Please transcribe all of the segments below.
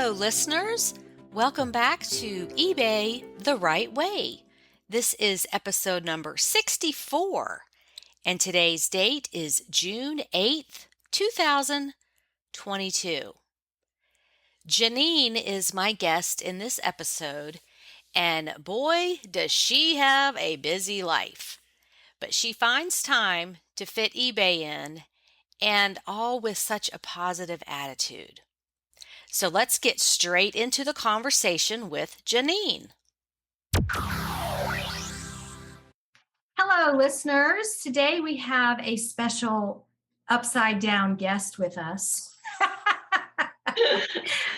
Hello, listeners. Welcome back to eBay the Right Way. This is episode number 64, and today's date is June 8th, 2022. Janine is my guest in this episode, and boy, does she have a busy life. But she finds time to fit eBay in, and all with such a positive attitude. So let's get straight into the conversation with Janine. Hello, listeners. Today we have a special upside down guest with us.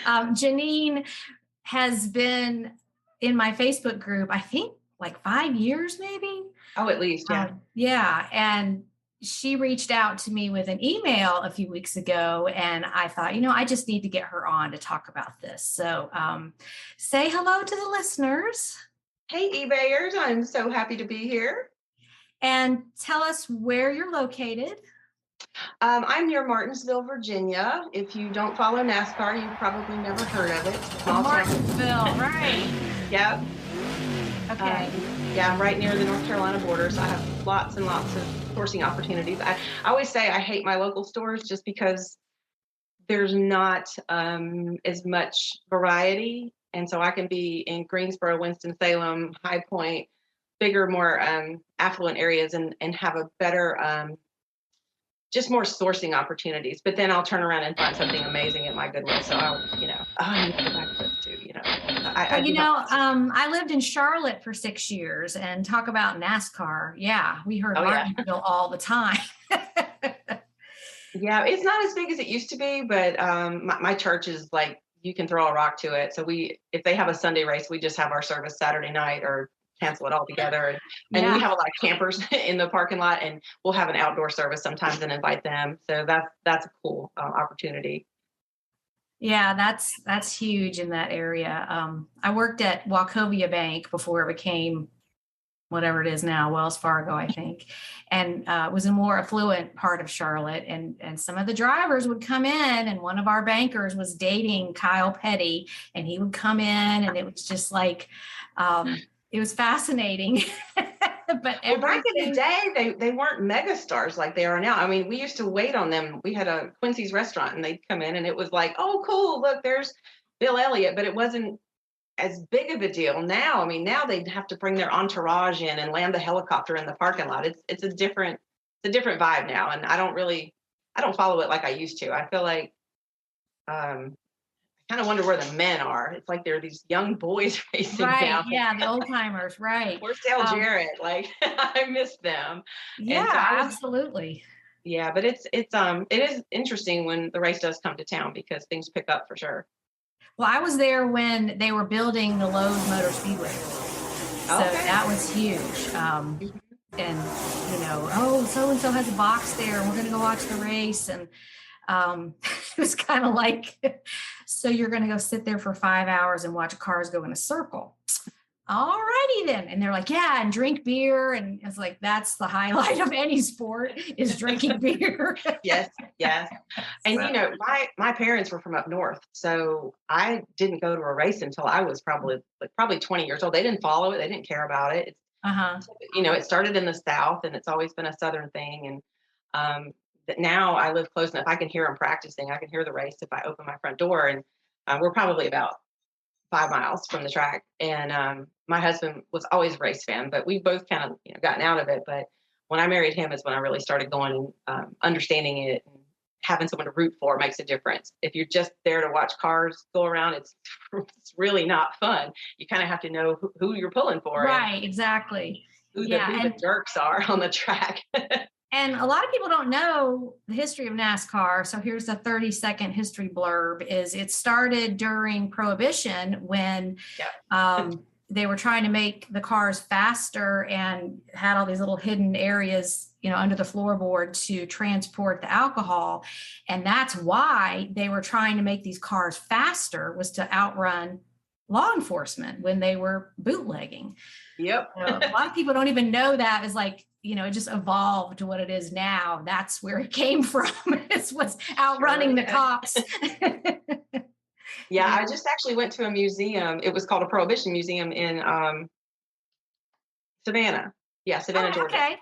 Janine has been in my Facebook group, I think like 5 years, maybe. Oh, at least, yeah. Yeah. And she reached out to me with an email a few weeks ago, and I thought, I just need to get her on to talk about this. So say hello to the listeners. Hey, eBayers. I'm so happy to be here. And tell us where you're located. I'm near Martinsville, Virginia. If you don't follow NASCAR, you've probably never heard of it. Martinsville, right. Yep. Okay. Yeah, I'm right near the North Carolina border, so I have lots and lots of sourcing opportunities. I always say I hate my local stores just because there's not as much variety. And so I can be in Greensboro, Winston-Salem, High Point, bigger, more affluent areas and have a better, just more sourcing opportunities. But then I'll turn around and find something amazing at my Goodwill. So I need to go back to those too, I lived in Charlotte for 6 years, and talk about NASCAR. Yeah, we heard Martinsville all the time. Yeah, it's not as big as it used to be, but my church is like, you can throw a rock to it. So if they have a Sunday race, we just have our service Saturday night or cancel it all together. And we have a lot of campers in the parking lot, and we'll have an outdoor service sometimes and invite them. So that's a cool opportunity. Yeah, that's huge in that area. I worked at Wachovia Bank before it became whatever it is now, Wells Fargo, I think, and was a more affluent part of Charlotte. And some of the drivers would come in, and one of our bankers was dating Kyle Petty, and he would come in, and it was just like, it was fascinating. But back in the day, they weren't mega stars like they are now. I mean, we used to wait on them. We had a Quincy's restaurant, and they'd come in, and it was like, oh, cool, look, there's Bill Elliott. But it wasn't as big of a deal. Now, I mean, now they'd have to bring their entourage in and land the helicopter in the parking lot. It's a different vibe now, and I don't follow it like I used to. I feel like I kind of wonder where the men are. It's like they're these young boys racing now. Yeah, the old timers, right. Where's Dale Jarrett? Like, I miss them. Yeah, absolutely. Yeah, but it is interesting when the race does come to town because things pick up for sure. Well, I was there when they were building the Lowe's Motor Speedway. So that was huge. And, so-and-so has a box there, and we're going to go watch the race. And it was kind of like, so you're going to go sit there for 5 hours and watch cars go in a circle. All righty then. And they're like, yeah, and drink beer. And it's like, that's the highlight of any sport is drinking beer. Yes. And my parents were from up north, so I didn't go to a race until I was probably 20 years old. They didn't follow it. They didn't care about it. It started in the South, and it's always been a Southern thing. And but now I live close enough. I can hear them practicing. I can hear the race if I open my front door, and we're probably about 5 miles from the track. And my husband was always a race fan, but we both kind of gotten out of it. But when I married him is when I really started going and understanding it, and having someone to root for makes a difference. If you're just there to watch cars go around, it's really not fun. You kind of have to know who you're pulling for. Right, exactly. Who the jerks are on the track. And a lot of people don't know the history of NASCAR. So here's a 30-second history blurb. It started during Prohibition when they were trying to make the cars faster and had all these little hidden areas, under the floorboard to transport the alcohol. And that's why they were trying to make these cars faster, was to outrun law enforcement when they were bootlegging. Yep. A lot of people don't even know that is like, it just evolved to what it is now. That's where it came from. It was outrunning the cops. Yeah, I just actually went to a museum. It was called a Prohibition Museum in Savannah. Yeah, Savannah, Oh, Georgia. okay.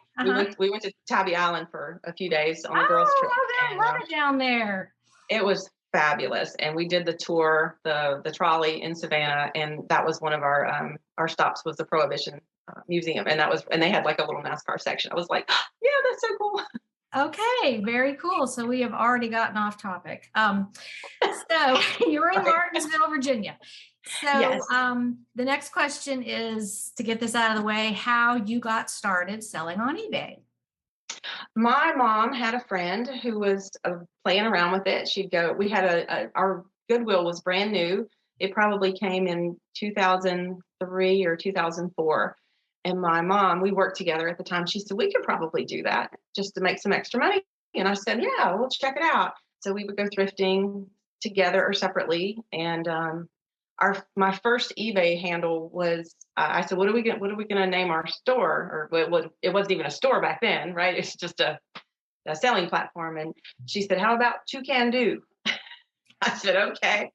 We went to Tabby Island for a few days on a girls' trip, Oh, I and love it down there. it was fabulous. And we did the tour, the trolley in Savannah, and that was one of our stops was the Prohibition Museum, and they had like a little NASCAR section. I was like, yeah, that's so cool. Okay, very cool. So we have already gotten off topic. So you're in Right. Martinsville, Virginia. So Yes. The next question is to get this out of the way, how you got started selling on eBay. My mom had a friend who was playing around with it. We had our Goodwill was brand new. It probably came in 2003 or 2004. And my mom, we worked together at the time. She said, we could probably do that just to make some extra money. And I said, yeah, we'll check it out. So we would go thrifting together or separately. And my first eBay handle was I said, what are we gonna name our store? Or it wasn't even a store back then, right? It's just a selling platform. And she said, how about Two Can Do? I said, okay.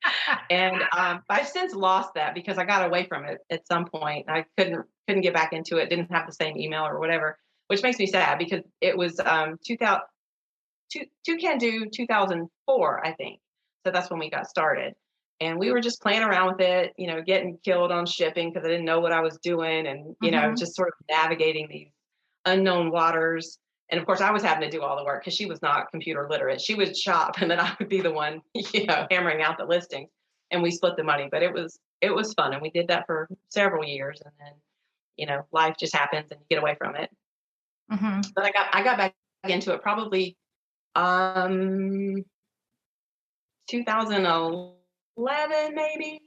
And I've since lost that because I got away from it at some point. I couldn't get back into it. Didn't have the same email or whatever, which makes me sad because it was 2000 Two Can Do 2004, I think. So that's when we got started. And we were just playing around with it, getting killed on shipping because I didn't know what I was doing and, just sort of navigating these unknown waters. And of course, I was having to do all the work because she was not computer literate. She would shop and then I would be the one, hammering out the listings, and we split the money. But it was fun. And we did that for several years. And then, life just happens and you get away from it. Mm-hmm. But I got back into it probably 2011 maybe.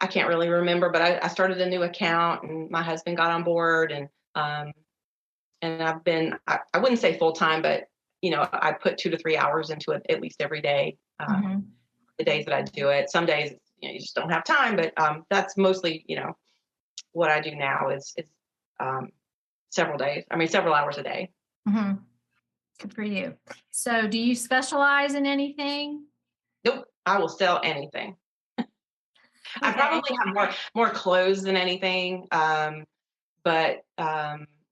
I can't really remember, but I started a new account and my husband got on board, and I've been I wouldn't say full time, but I put 2 to 3 hours into it at least every day. The days that I do it. Some days you just don't have time, but that's mostly what I do now is several hours a day. Mm-hmm. Good for you. So do you specialize in anything? Nope. I will sell anything. Okay. I probably have more clothes than anything. But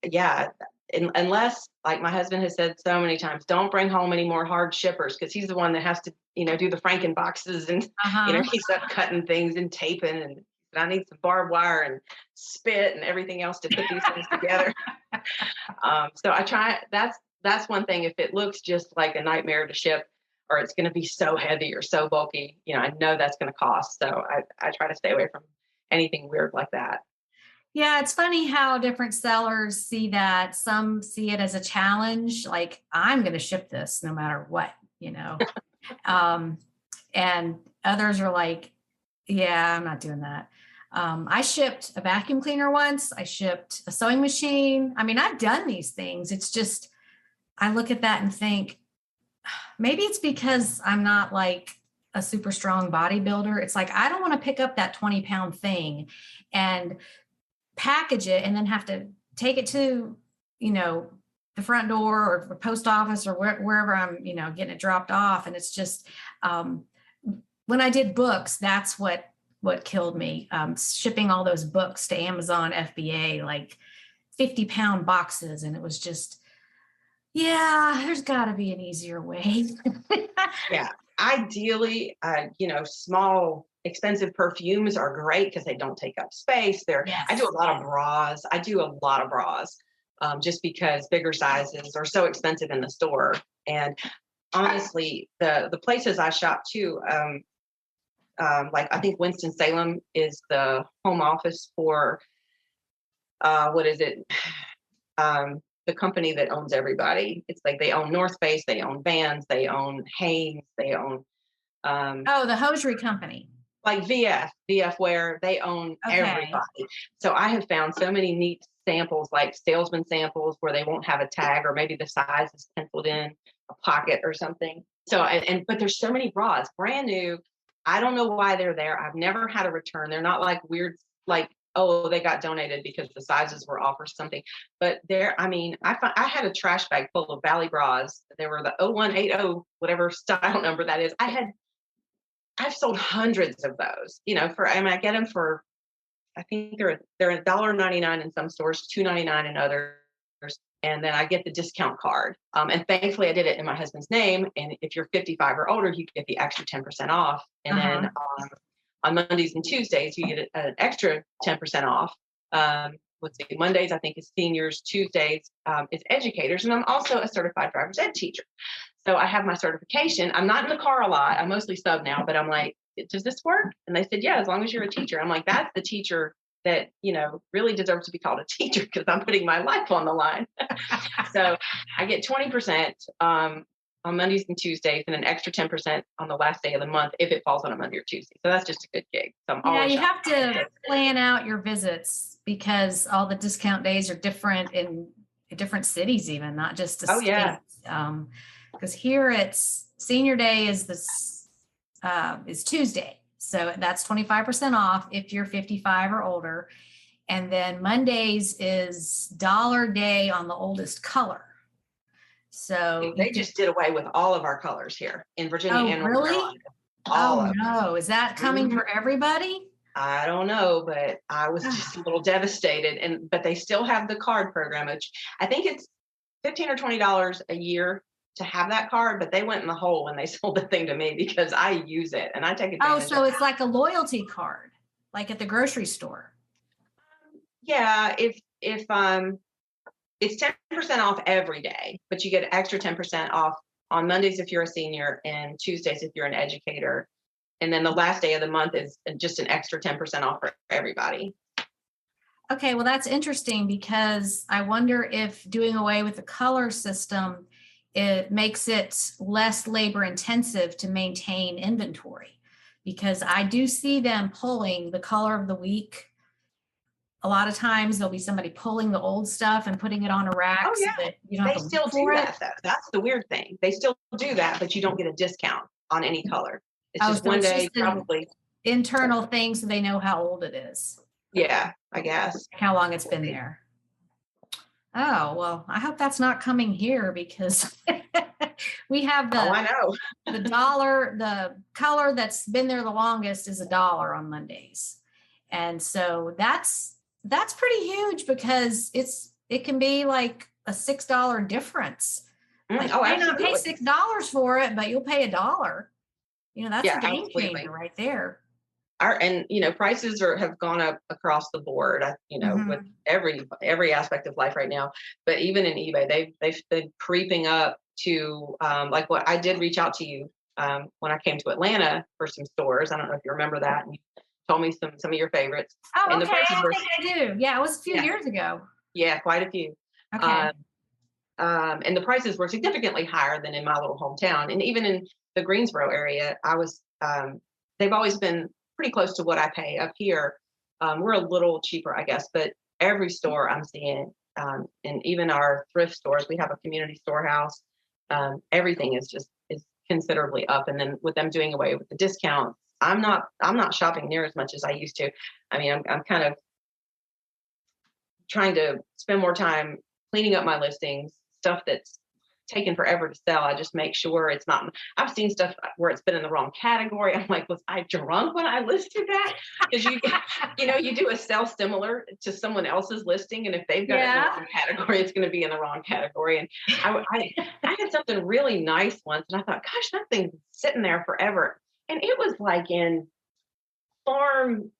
yeah, unless, like my husband has said so many times, don't bring home any more hard shippers because he's the one that has to, do the Franken boxes and, he's up cutting things and taping, and I need some barbed wire and spit and everything else to put these things together. So I try, that's one thing. If it looks just like a nightmare to ship, or it's going to be so heavy or so bulky, I know that's going to cost. So I try to stay away from anything weird like that. Yeah, it's funny how different sellers see that. Some see it as a challenge, like I'm going to ship this no matter what, and others are like, yeah, I'm not doing that. I shipped a vacuum cleaner once. I shipped a sewing machine. I mean, I've done these things. It's just, I look at that and think, maybe it's because I'm not like a super strong bodybuilder. It's like, I don't want to pick up that 20-pound thing and package it and then have to take it to, the front door or the post office or wherever I'm, getting it dropped off. And it's just, when I did books, that's what killed me. Shipping all those books to Amazon FBA, like 50-pound boxes. And it was just, yeah, there's got to be an easier way. Yeah. Ideally, small, expensive perfumes are great because they don't take up space. Yes. I do a lot of bras. Just because bigger sizes are so expensive in the store. And honestly, the places I shop too, like I think Winston-Salem is the home office for, what is it? The company that owns everybody. It's like they own North Face, they own Vans, they own Hanes, they own the hosiery company. Like VF Wear, they own everybody. So I have found so many neat samples, like salesman samples where they won't have a tag, or maybe the size is penciled in a pocket or something. So, but there's so many bras, brand new. I don't know why they're there. I've never had a return. They're not like weird, like, oh, they got donated because the sizes were off or something. But I had a trash bag full of Valley bras. They were the 0180, whatever style number that is. I I've sold hundreds of those, I get them for, I think they're $1.99 in some stores, $2.99 in others. And then I get the discount card. And thankfully I did it in my husband's name. And if you're 55 or older, you get the extra 10% off. And then on Mondays and Tuesdays, you get an extra 10% off. Let's see, Mondays, I think, is seniors. Tuesdays is educators. And I'm also a certified driver's ed teacher. So I have my certification. I'm not in the car a lot. I mostly sub now, but I'm like, does this work? And they said, yeah, as long as you're a teacher. I'm like, that's the teacher that, really deserves to be called a teacher because I'm putting my life on the line. So I get 20% on Mondays and Tuesdays and an extra 10% on the last day of the month if it falls on a Monday or Tuesday. So that's just a good gig. So you have to plan out your visits because all the discount days are different in different cities, even not just the states. Yeah. Because here it's senior day is Tuesday. So that's 25% off if you're 55 or older. And then Mondays is $1 day on the oldest color. So they just did away with all of our colors here in Virginia and North Carolina. Oh no. Is that coming for everybody? I don't know, but I was just a little devastated. But they still have the card program, which I think it's $15 or $20 a year to have that card, but they went in the hole when they sold the thing to me because I use it and I take advantage. Oh, so it's like a loyalty card, like at the grocery store. Yeah, if it's 10% off every day, but you get extra 10% off on Mondays if you're a senior and Tuesdays if you're an educator. And then the last day of the month is just an extra 10% off for everybody. Okay, well, that's interesting because I wonder if doing away with the color system, it makes it less labor intensive to maintain inventory, because I do see them pulling the color of the week. A lot of times there'll be somebody pulling the old stuff and putting it on a rack. Oh, yeah. So that you don't have they to still look do for that, though. That's the weird thing. They still do that, but you don't get a discount on any color. It's just so one it's day, just an probably. internal thing so they know how old it is. Yeah, I guess. How long it's been there. Oh, well, I hope that's not coming here because we have I know. the color that's been there the longest is $1 on Mondays. And so that's pretty huge because it can be like a $6 difference. Like, you may not pay $6 for it, but you'll pay $1. That's a game changer right there. Prices have gone up across the board, with every aspect of life right now. But even in eBay, they've been creeping up to like what I did reach out to you when I came to Atlanta for some stores. I don't know if you remember that. And you told me some of your favorites. Oh, and okay. I think I do. Yeah, it was a few years ago. Yeah, quite a few. Okay. And the prices were significantly higher than in my little hometown. And even in the Greensboro area, they've always been pretty close to what I pay up here. We're a little cheaper, I guess, but every store I'm seeing, and even our thrift stores, we have a community storehouse. Everything is considerably up. And then with them doing away with the discounts, I'm not shopping near as much as I used to. I mean, I'm kind of trying to spend more time cleaning up my listings, stuff that's taken forever to sell. I just make sure it's not. I've seen stuff where it's been in the wrong category. I'm like, was I drunk when I listed that? Because you do a sell similar to someone else's listing, and if they've got it in the wrong category, it's going to be in the wrong category. And I had something really nice once, and I thought, gosh, that thing's sitting there forever, and it was like in farm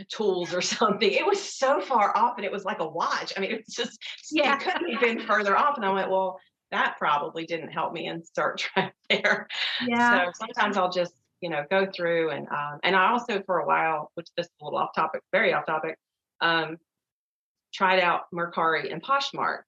tools or something. It was so far off, and it was like a watch. I mean, it was just it couldn't have been further off. And I went, well, that probably didn't help me in search right there. Yeah. So sometimes I'll just, go through and I also for a while, which this is a little off topic, very off topic, tried out Mercari and Poshmark.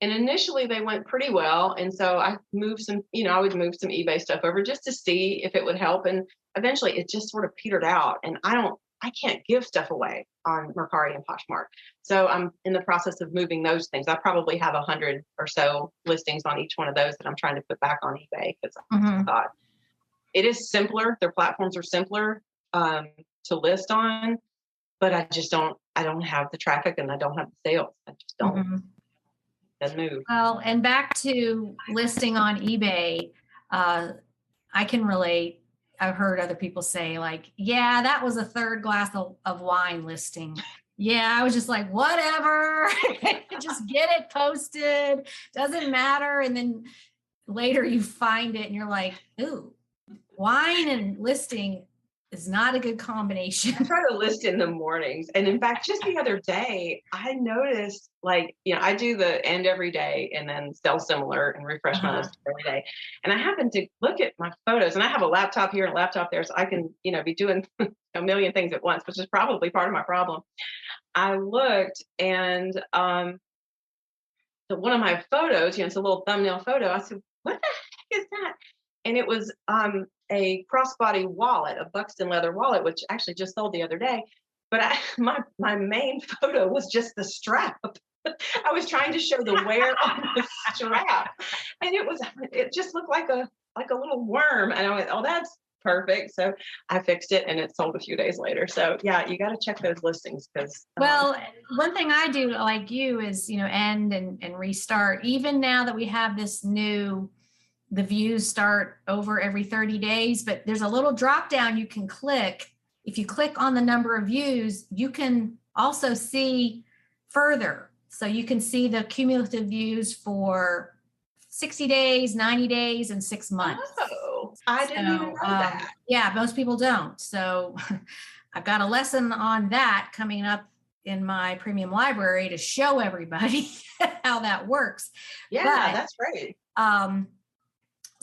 And initially they went pretty well. And so I moved I would move some eBay stuff over just to see if it would help. And eventually it just sort of petered out. And I can't give stuff away on Mercari and Poshmark. So I'm in the process of moving those things. I probably have 100 or so listings on each one of those that I'm trying to put back on eBay because I thought it is simpler. Their platforms are simpler to list on, but I don't have the traffic and I don't have the sales. I just don't. Doesn't move. Well, and back to listing on eBay, I can relate. I've heard other people say like, yeah, that was a third glass of wine listing. Yeah, I was just like, whatever, just get it posted. Doesn't matter. And then later you find it and you're like, ooh, wine and listing is not a good combination. I try to list in the mornings. And in fact, just the other day, I noticed like, I do the end every day and then sell similar and refresh my list every day. And I happened to look at my photos, and I have a laptop here and a laptop there. So I can, be doing a million things at once, which is probably part of my problem. I looked and so one of my photos, it's a little thumbnail photo. I said, what the heck is that? And it was a crossbody wallet, a Buxton leather wallet, which actually just sold the other day. But my main photo was just the strap. I was trying to show the wear on the strap, and it just looked like a little worm. And I went, oh, that's perfect. So I fixed it, and it sold a few days later. So yeah, you got to check those listings because. Well, one thing I do like you is end and restart. Even now that we have this new. The views start over every 30 days, but there's a little drop down you can click. If you click on the number of views, you can also see further. So you can see the cumulative views for 60 days, 90 days, and 6 months. Oh, I didn't even know that. Yeah, most people don't. So I've got a lesson on that coming up in my premium library to show everybody how that works. Yeah, that's great.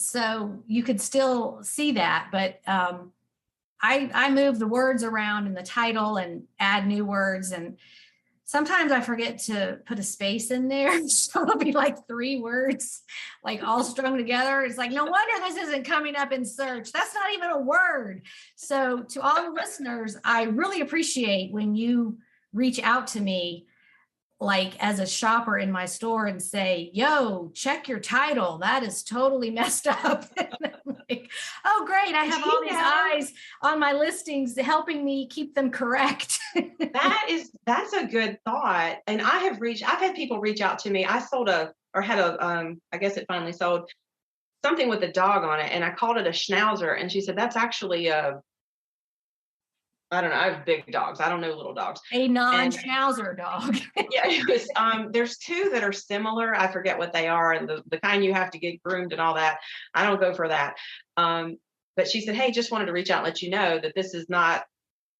So you could still see that, but I move the words around in the title and add new words. And sometimes I forget to put a space in there. So it'll be like 3 words, like all strung together. It's like, no wonder this isn't coming up in search. That's not even a word. So to all the listeners, I really appreciate when you reach out to me like as a shopper in my store and say, yo, check your title. That is totally messed up. Like, oh, great. I have all these eyes on my listings helping me keep them correct. That's a good thought. And I've had people reach out to me. I I guess it finally sold something with a dog on it. And I called it a schnauzer. And she said, that's actually I don't know. I have big dogs. I don't know little dogs. A non-schnauzer dog. Yeah, it was. There's 2 that are similar. I forget what they are, and the kind you have to get groomed and all that. I don't go for that. But she said, "Hey, just wanted to reach out and let you know that this is not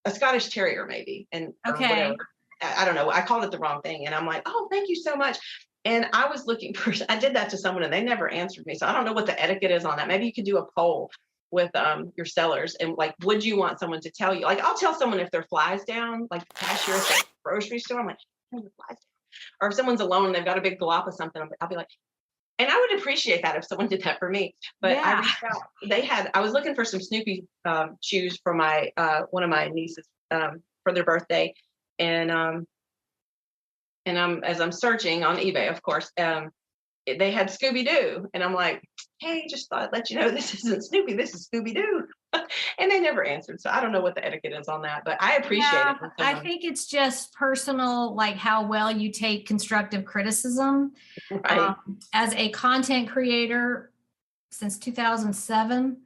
a Scottish Terrier, maybe." And okay, I don't know. I called it the wrong thing, and I'm like, "Oh, thank you so much." And I was looking for. I did that to someone, and they never answered me. So I don't know what the etiquette is on that. Maybe you could do a poll with your sellers and like, would you want someone to tell you? Like, I'll tell someone if their fly's down, like the cashier at the grocery store. I'm like, hey, your fly's down. Or if someone's alone and they've got a big glop of something, I'll be like, and I would appreciate that if someone did that for me. But yeah. I reached out. I was looking for some Snoopy shoes for my one of my nieces for their birthday, and as I'm searching on eBay, of course, they had Scooby-Doo, and I'm like, hey, just thought I'd let you know this isn't Snoopy, this is Scooby-Doo. And they never answered. So I don't know what the etiquette is on that, but I appreciate it. I think it's just personal, like how well you take constructive criticism. Right. As a content creator since 2007,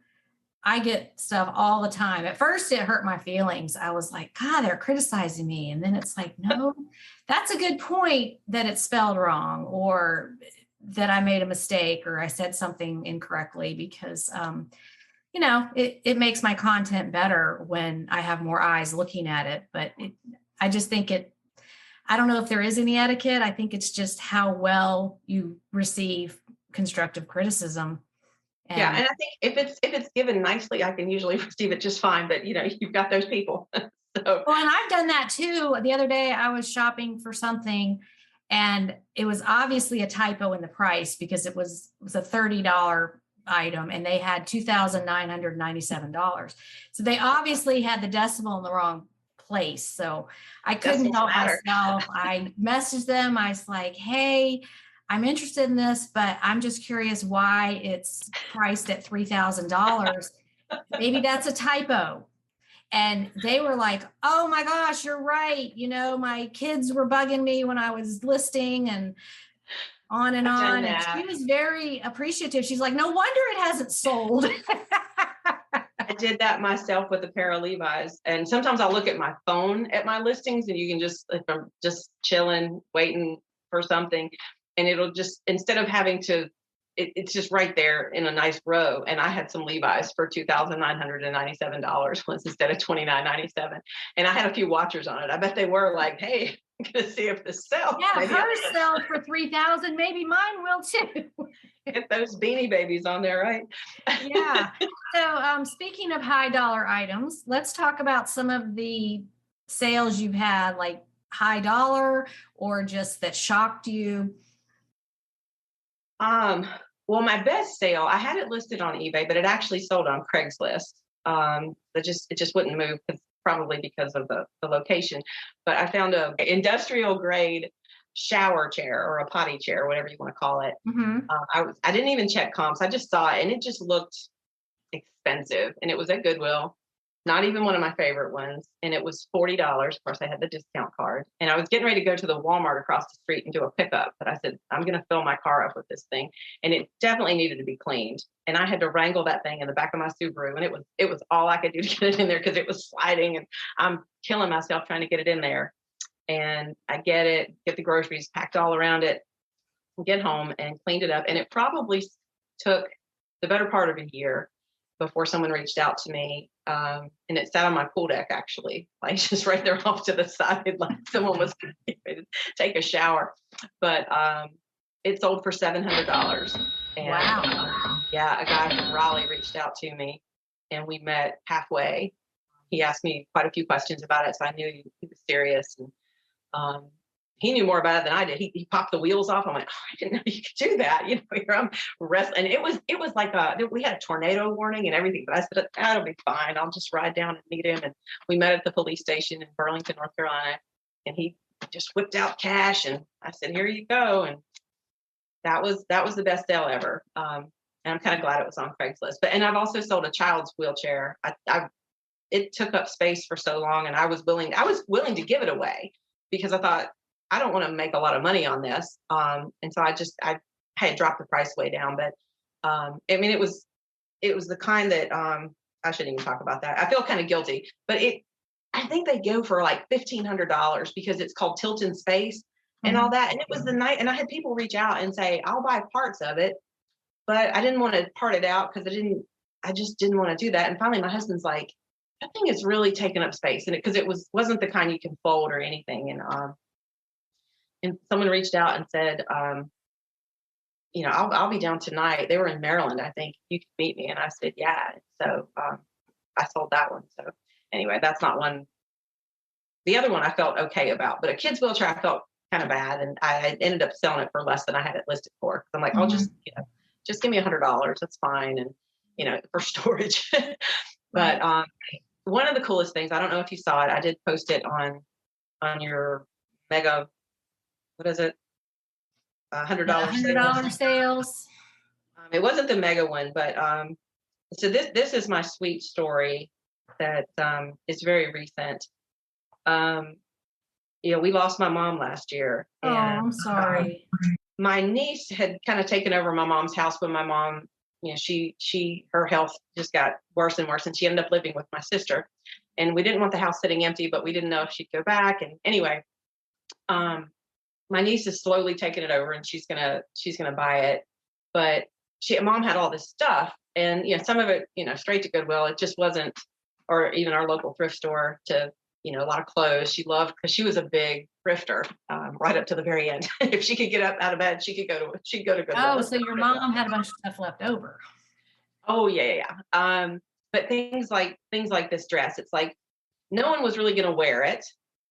I get stuff all the time. At first, it hurt my feelings. I was like, God, they're criticizing me. And then it's like, no, that's a good point that it's spelled wrong, or that I made a mistake, or I said something incorrectly, because, it makes my content better when I have more eyes looking at it. But I just think I don't know if there is any etiquette. I think it's just how well you receive constructive criticism. And I think if it's given nicely, I can usually receive it just fine. But you've got those people. So. Well, and I've done that too. The other day I was shopping for something, and it was obviously a typo in the price, because it was a $30 item and they had $2,997. So they obviously had the decimal in the wrong place. So I couldn't help myself. I messaged them. I was like, hey, I'm interested in this, but I'm just curious why it's priced at $3,000. Maybe that's a typo. And they were like, oh my gosh, you're right. My kids were bugging me when I was listing, and on and on. And she was very appreciative. She's like, no wonder it hasn't sold. I did that myself with a pair of Levi's. And sometimes I'll look at my phone at my listings, and you can just, if I'm just chilling, waiting for something, and it'll just, instead of having to, it's just right there in a nice row. And I had some Levi's for $2,997 once instead of $2,997. And I had a few watchers on it. I bet they were like, hey, I'm going to see if this sells. Yeah, Maybe hers sells for $3,000. Maybe mine will too. get those Beanie Babies on there, right? Yeah. So speaking of high dollar items, let's talk about some of the sales you've had, like high dollar or just that shocked you. Well, my best sale, I had it listed on eBay, but it actually sold on Craigslist. It just wouldn't move, probably because of the location. But I found a industrial grade shower chair, or a potty chair, whatever you want to call it. Mm-hmm. I didn't even check comps. I just saw it, and it just looked expensive. And it was at Goodwill, not even one of my favorite ones. And it was $40. Of course, I had the discount card. And I was getting ready to go to the Walmart across the street and do a pickup. But I said, I'm going to fill my car up with this thing. And it definitely needed to be cleaned. And I had to wrangle that thing in the back of my Subaru. And it was all I could do to get it in there, because it was sliding. And I'm killing myself trying to get it in there. And I get the groceries packed all around it, get home and cleaned it up. And it probably took the better part of a year before someone reached out to me. And it sat on my pool deck, actually, like just right there off to the side, like someone was going to take a shower. But it sold for $700. And Wow. yeah, a guy from Raleigh reached out to me, and we met halfway. He asked me quite a few questions about it, so I knew he was serious. And he knew more about it than I did. He popped the wheels off. I'm like, oh, I didn't know you could do that. You know, here I'm wrestling. And it was like we had a tornado warning and everything. But I said, that'll be fine. I'll just ride down and meet him. And we met at the police station in Burlington, North Carolina. And he just whipped out cash. And I said, here you go. And that was the best sale ever. And I'm kind of glad it was on Craigslist. And I've also sold a child's wheelchair. It took up space for so long, and I was willing to give it away, because I thought, I don't want to make a lot of money on this. And so I had dropped the price way down. But I mean, it was the kind that I shouldn't even talk about that. I feel kind of guilty, but I think they go for like $1,500, because it's called Tilt in Space and all that. And it was the night, and I had people reach out and say, I'll buy parts of it, but I didn't want to part it out, because I just didn't want to do that. And finally my husband's like, that thing is really taking up space. And because it wasn't the kind you can fold or anything. And someone reached out and said, I'll be down tonight. They were in Maryland, I think. You could meet me. And I said, yeah. So I sold that one. So anyway, that's not one. The other one I felt okay about, but a kid's wheelchair I felt kind of bad, and I ended up selling it for less than I had it listed for. I'm like, I'll just give me $100. That's fine, and for storage. But one of the coolest things, I don't know if you saw it, I did post it on your mega, what is it? $100 sales. It wasn't the mega one, but so this is my sweet story that is very recent. We lost my mom last year. Oh, I'm sorry. My niece had kind of taken over my mom's house when my mom, her health just got worse and worse, and she ended up living with my sister. And we didn't want the house sitting empty, but we didn't know if she'd go back. And anyway, my niece is slowly taking it over, and she's gonna buy it. But mom had all this stuff, and some of it, straight to Goodwill. It just wasn't, or even our local thrift store, to a lot of clothes she loved, because she was a big thrifter, right up to the very end. If she could get up out of bed, she'd go to Goodwill. Oh, so your mom had a bunch of stuff left over. Oh yeah. But things like this dress, it's like no one was really going to wear it,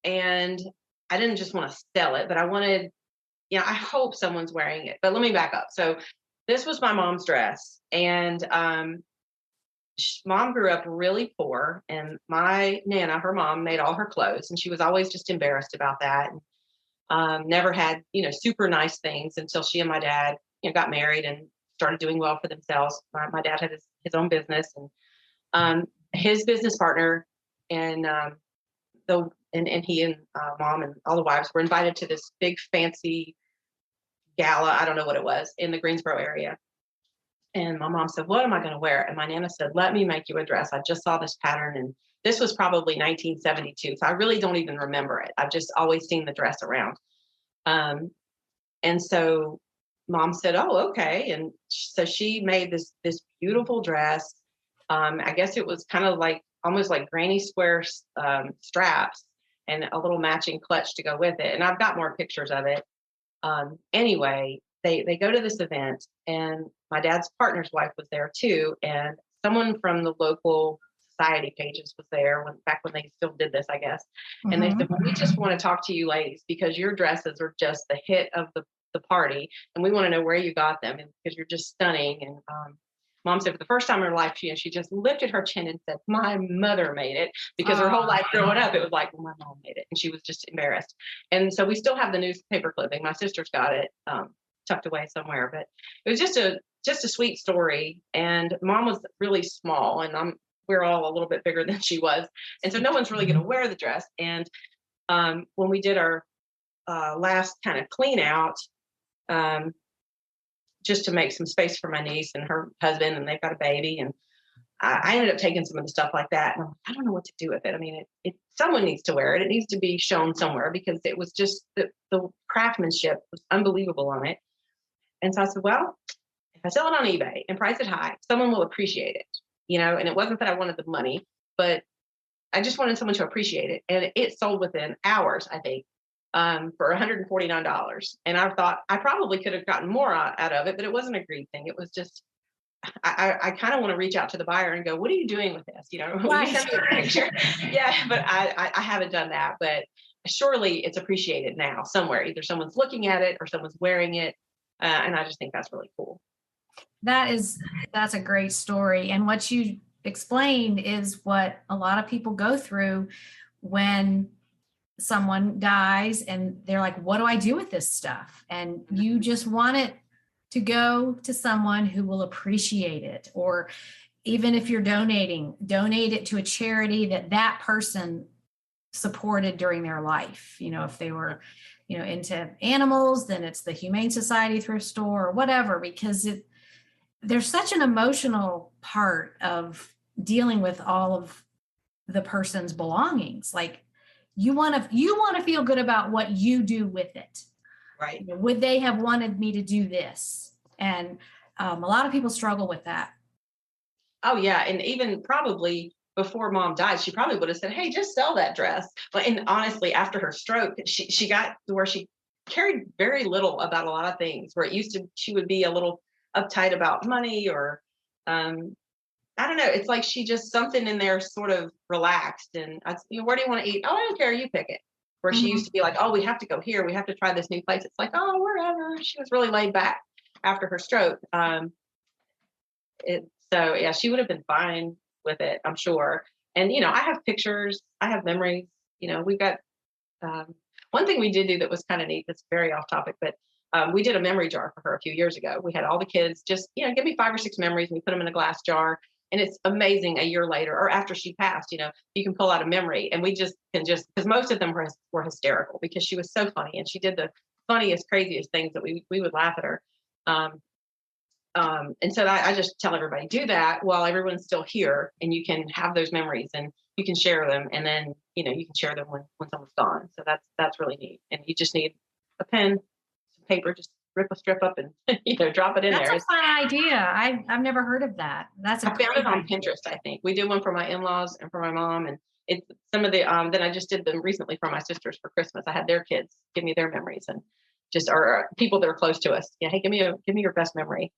and I didn't just want to sell it, but I wanted, I hope someone's wearing it. But let me back up. So this was my mom's dress, and mom grew up really poor, and my Nana, her mom, made all her clothes, and she was always just embarrassed about that. And never had, super nice things until she and my dad, got married and started doing well for themselves. My dad had his own business, and his business partner and he and mom and all the wives were invited to this big fancy gala. I don't know what it was, in the Greensboro area. And my mom said, what am I going to wear? And my Nana said, let me make you a dress. I just saw this pattern. And this was probably 1972. So I really don't even remember it. I've just always seen the dress around. And so mom said, oh, okay. And so she made this beautiful dress. I guess it was kind of like almost like granny square straps and a little matching clutch to go with it. And I've got more pictures of it. Anyway, they go to this event, and my dad's partner's wife was there too. And someone from the local society pages was there back when they still did this, I guess. And they said, well, we just want to talk to you ladies because your dresses are just the hit of the party. And we want to know where you got them because you're just stunning. And mom said for the first time in her life, she just lifted her chin and said, my mother made it, because her whole life growing up, it was like, well, my mom made it. And she was just embarrassed. And so we still have the newspaper clipping. My sister's got it tucked away somewhere, but it was just a sweet story. And mom was really small, and we're all a little bit bigger than she was. And so no one's really going to wear the dress. And when we did our last kind of clean out, just to make some space for my niece and her husband, and they've got a baby. And I ended up taking some of the stuff like that. And I'm like, I don't know what to do with it. I mean, someone needs to wear it. It needs to be shown somewhere, because it was just the craftsmanship was unbelievable on it. And so I said, well, if I sell it on eBay and price it high, someone will appreciate it, and it wasn't that I wanted the money, but I just wanted someone to appreciate it. And it sold within hours, I think, for $149. And I thought I probably could have gotten more out of it, but it wasn't a greed thing. It was just, I kind of want to reach out to the buyer and go, what are you doing with this? Will you send me a picture? Yeah, but I haven't done that, but surely it's appreciated now somewhere. Either someone's looking at it or someone's wearing it. And I just think that's really cool. That's a great story. And what you explained is what a lot of people go through when someone dies and they're like, what do I do with this stuff? And you just want it to go to someone who will appreciate it. Or even if you're donate it to a charity that person supported during their life. If they were, into animals, then it's the Humane Society thrift store or whatever, because there's such an emotional part of dealing with all of the person's belongings. Like you want to feel good about what you do with it. Right. Would they have wanted me to do this? And a lot of people struggle with that. Oh yeah. And even probably before mom died, she probably would have said, hey, just sell that dress. But and honestly, after her stroke, she got to where she cared very little about a lot of things, where she would be a little uptight about money, or I don't know. It's like she just, something in there sort of relaxed. And where do you want to eat? Oh, I don't care. You pick it. Where she used to be like, oh, we have to go here. We have to try this new place. It's like, oh, wherever. She was really laid back after her stroke. So yeah, she would have been fine with it, I'm sure. And, I have pictures, I have memories, we've got, one thing we did do that was kind of neat. That's very off topic, but we did a memory jar for her a few years ago. We had all the kids just, give me 5 or 6 memories, and we put them in a glass jar. And it's amazing a year later, or after she passed, you can pull out a memory, and we just can because most of them were hysterical, because she was so funny, and she did the funniest, craziest things that we would laugh at her. And so I just tell everybody, do that while everyone's still here, and you can have those memories and you can share them. And then, you can share them when someone's gone. So that's really neat. And you just need a pen, some paper, just rip a strip up and, drop it in there. That's a fun idea. I've never heard of that. I found it on Pinterest, I think. We did one for my in-laws and for my mom. And it's some of the, then I just did them recently for my sisters for Christmas. I had their kids give me their memories, and just, or people that are close to us. Yeah. Hey, give me your best memory.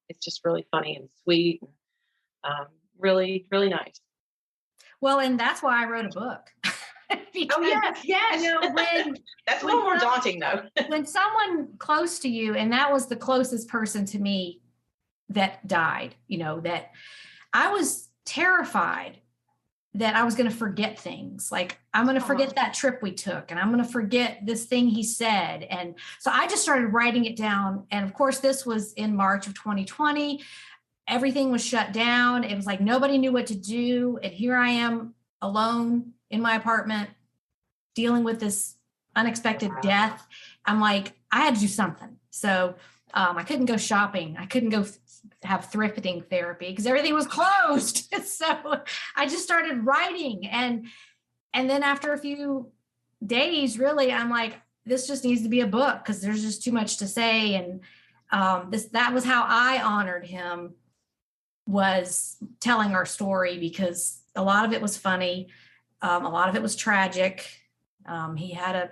It's just really funny and sweet, and really, really nice. Well, and that's why I wrote a book. Because, yes. That's a little more daunting, though. When someone close to you, and that was the closest person to me that died, that I was terrified that I was going to forget things. Like, I'm going to forget that trip we took, and I'm going to forget this thing he said. And so I just started writing it down. And of course, this was in March of 2020. Everything was shut down. It was like nobody knew what to do. And here I am alone in my apartment dealing with this unexpected death. I'm like, I had to do something. So I couldn't go shopping. I couldn't go have thrifting therapy because everything was closed. So I just started writing. And then after a few days, really, I'm like, this just needs to be a book because there's just too much to say. And that was how I honored him, was telling our story, because a lot of it was funny. A lot of it was tragic. He had a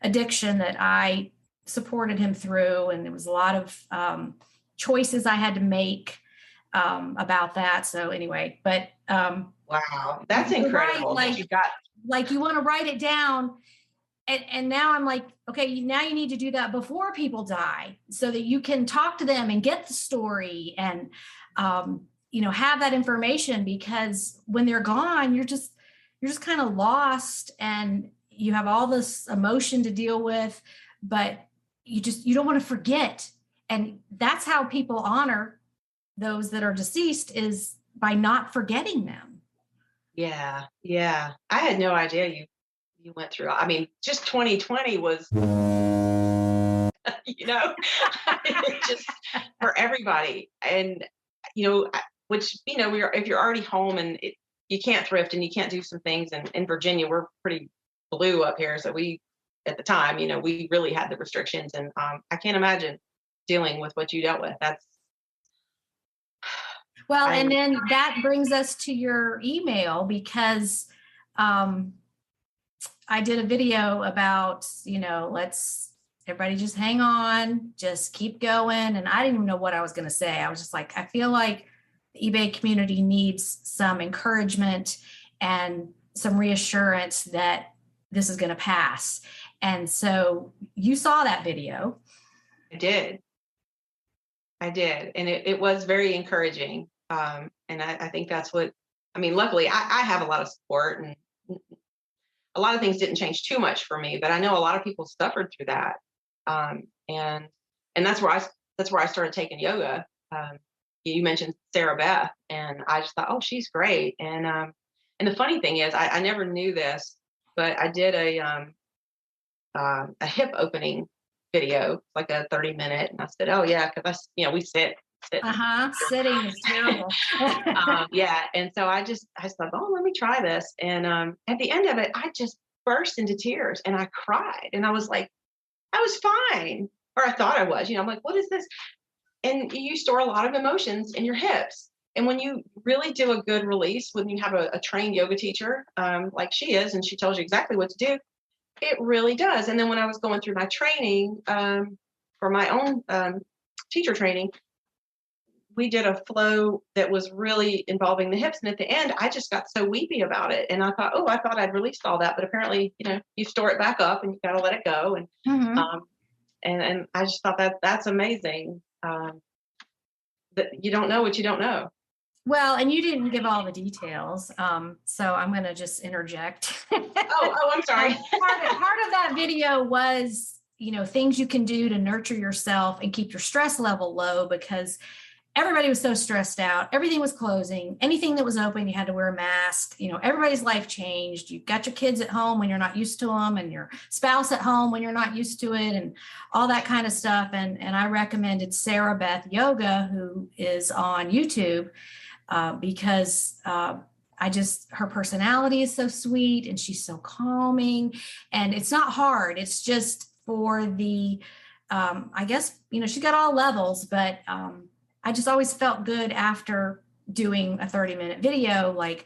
addiction that I supported him through, and there was a lot of choices I had to make about that. So anyway, but wow, that's incredible. Right, like you want to write it down. And now I'm like, okay, now you need to do that before people die so that you can talk to them and get the story and, have that information, because when they're gone, you're just kind of lost and you have all this emotion to deal with, but you don't want to forget. And that's how people honor those that are deceased, is by not forgetting them. Yeah. Yeah. I had no idea you went through. I mean, just 2020 was, just for everybody. And, which, if you're already home and you can't thrift and you can't do some things. And in Virginia, we're pretty blue up here. So at the time, we really had the restrictions, and I can't imagine dealing with what you dealt with. And then that brings us to your email, because I did a video about, let's everybody just hang on, just keep going. And I didn't even know what I was going to say. I was just like, I feel like the eBay community needs some encouragement and some reassurance that this is going to pass. And so you saw that video. I did. And it was very encouraging. And I think that's luckily I have a lot of support, and a lot of things didn't change too much for me, but I know a lot of people suffered through that. And that's where I started taking yoga. You mentioned Sarah Beth, and I just thought, oh, she's great. And the funny thing is, I never knew this, but I did a hip opening video, like a 30-minute, and I said, oh yeah, because we sit. Sitting is terrible. Yeah. And so I thought, oh, let me try this. And at the end of it, I just burst into tears and I cried. And I was like, I was fine. Or I thought I was, I'm like, what is this? And you store a lot of emotions in your hips. And when you really do a good release, when you have a trained yoga teacher, like she is, and she tells you exactly what to do, it really does. And then when I was going through my training, for my own teacher training, we did a flow that was really involving the hips. And at the end, I just got so weepy about it. And I thought, I thought I'd released all that. But apparently, you store it back up and you got to let it go. And, and I just thought that's amazing. That you don't know what you don't know. Well, and you didn't give all the details. So I'm going to just interject. I'm sorry. Part of that video was, things you can do to nurture yourself and keep your stress level low, because everybody was so stressed out. Everything was closing. Anything that was open, you had to wear a mask. Everybody's life changed. You've got your kids at home when you're not used to them, and your spouse at home when you're not used to it, and all that kind of stuff. And I recommended Sarah Beth Yoga, who is on YouTube, because her personality is so sweet and she's so calming, and it's not hard. It's just for the, I guess, she's got all levels, but I just always felt good after doing a 30-minute video, like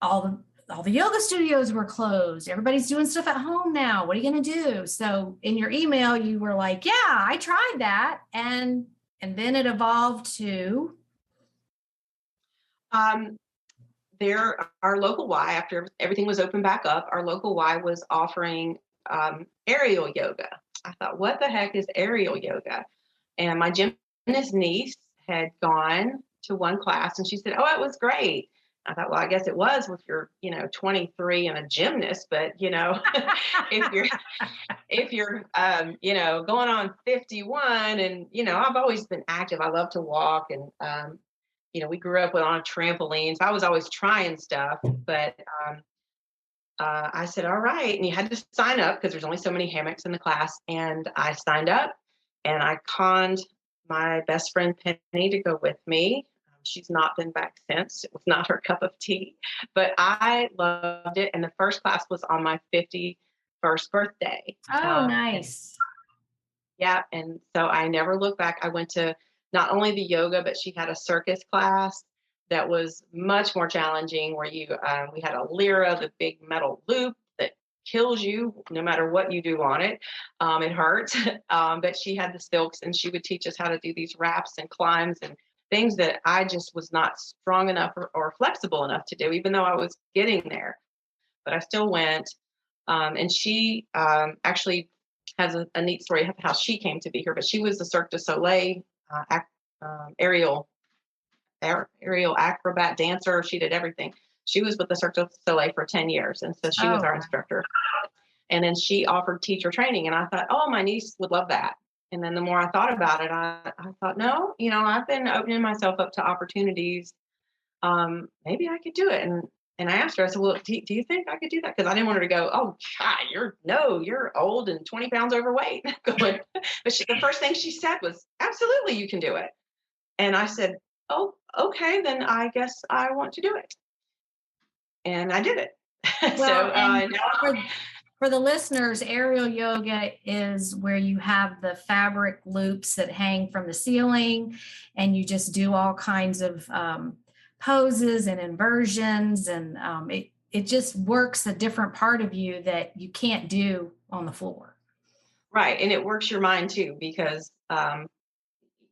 all the yoga studios were closed. Everybody's doing stuff at home now. What are you going to do? So in your email, you were like, yeah, I tried that. And then it evolved to. Our local Y, after everything was open back up, our local Y was offering aerial yoga. I thought, what the heck is aerial yoga? And my gymnast niece had gone to one class and she said, oh, it was great. I thought, well, I guess it was with your, 23 and a gymnast, but if you're going on 51 and, I've always been active. I love to walk, and, we grew up on a trampoline. So I was always trying stuff, but I said, all right. And you had to sign up because there's only so many hammocks in the class. And I signed up and I conned my best friend Penny to go with me. She's not been back since. It was not her cup of tea, but I loved it. And the first class was on my 51st birthday. Oh, nice. Yeah. And so I never looked back. I went to not only the yoga, but she had a circus class that was much more challenging where we had a lyra, the big metal loop that kills you no matter what you do on it. It hurts. But she had the silks and she would teach us how to do these wraps and climbs and things that I just was not strong enough or flexible enough to do, even though I was getting there. But I still went. And she actually has a neat story of how she came to be here, but she was the Cirque du Soleil aerial acrobat dancer. She did everything. She was with the Cirque du Soleil for 10 years. And so she was our instructor. And then she offered teacher training. And I thought, oh, my niece would love that. And then the more I thought about it, I thought, no, I've been opening myself up to opportunities. Maybe I could do it. And I asked her, I said, well, do you think I could do that? Because I didn't want her to go, oh, God, you're old and 20 pounds overweight. But the first thing she said was, absolutely, you can do it. And I said, oh, okay, then I guess I want to do it. And I did it. Well, for the listeners, aerial yoga is where you have the fabric loops that hang from the ceiling and you just do all kinds of poses and inversions, and it just works a different part of you that you can't do on the floor. Right. And it works your mind too, because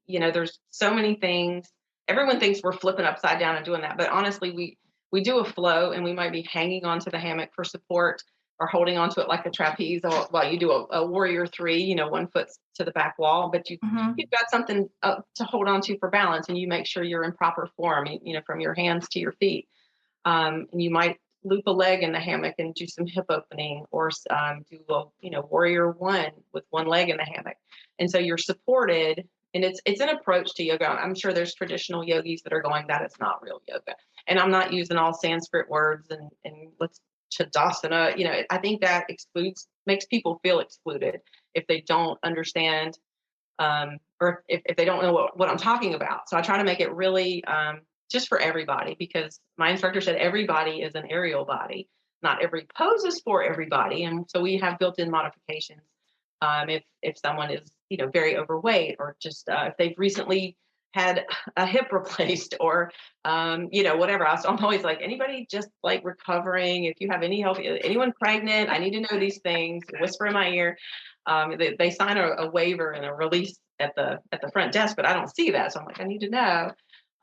there's so many things. Everyone thinks we're flipping upside down and doing that, but honestly we do a flow and we might be hanging onto the hammock for support or holding onto it like a trapeze, or you do a warrior 3, one foot to the back wall, but you've got something to hold on to for balance, and you make sure you're in proper form, from your hands to your feet. And you might loop a leg in the hammock and do some hip opening, or do a warrior 1 with one leg in the hammock. And so you're supported, and it's an approach to yoga. I'm sure there's traditional yogis that are going, that is not real yoga. And I'm not using all Sanskrit words and let's Tadasana, I think that makes people feel excluded if they don't understand, or if they don't know what I'm talking about. So I try to make it really just for everybody, because my instructor said everybody is an aerial body. Not every pose is for everybody. And so we have built-in modifications. If someone is, very overweight, or just if they've recently had a hip replaced, or, whatever. I'm always like, anybody just like recovering, if you have any help, anyone pregnant, I need to know these things, whisper in my ear. They sign a waiver and a release at the front desk, but I don't see that. So I'm like, I need to know.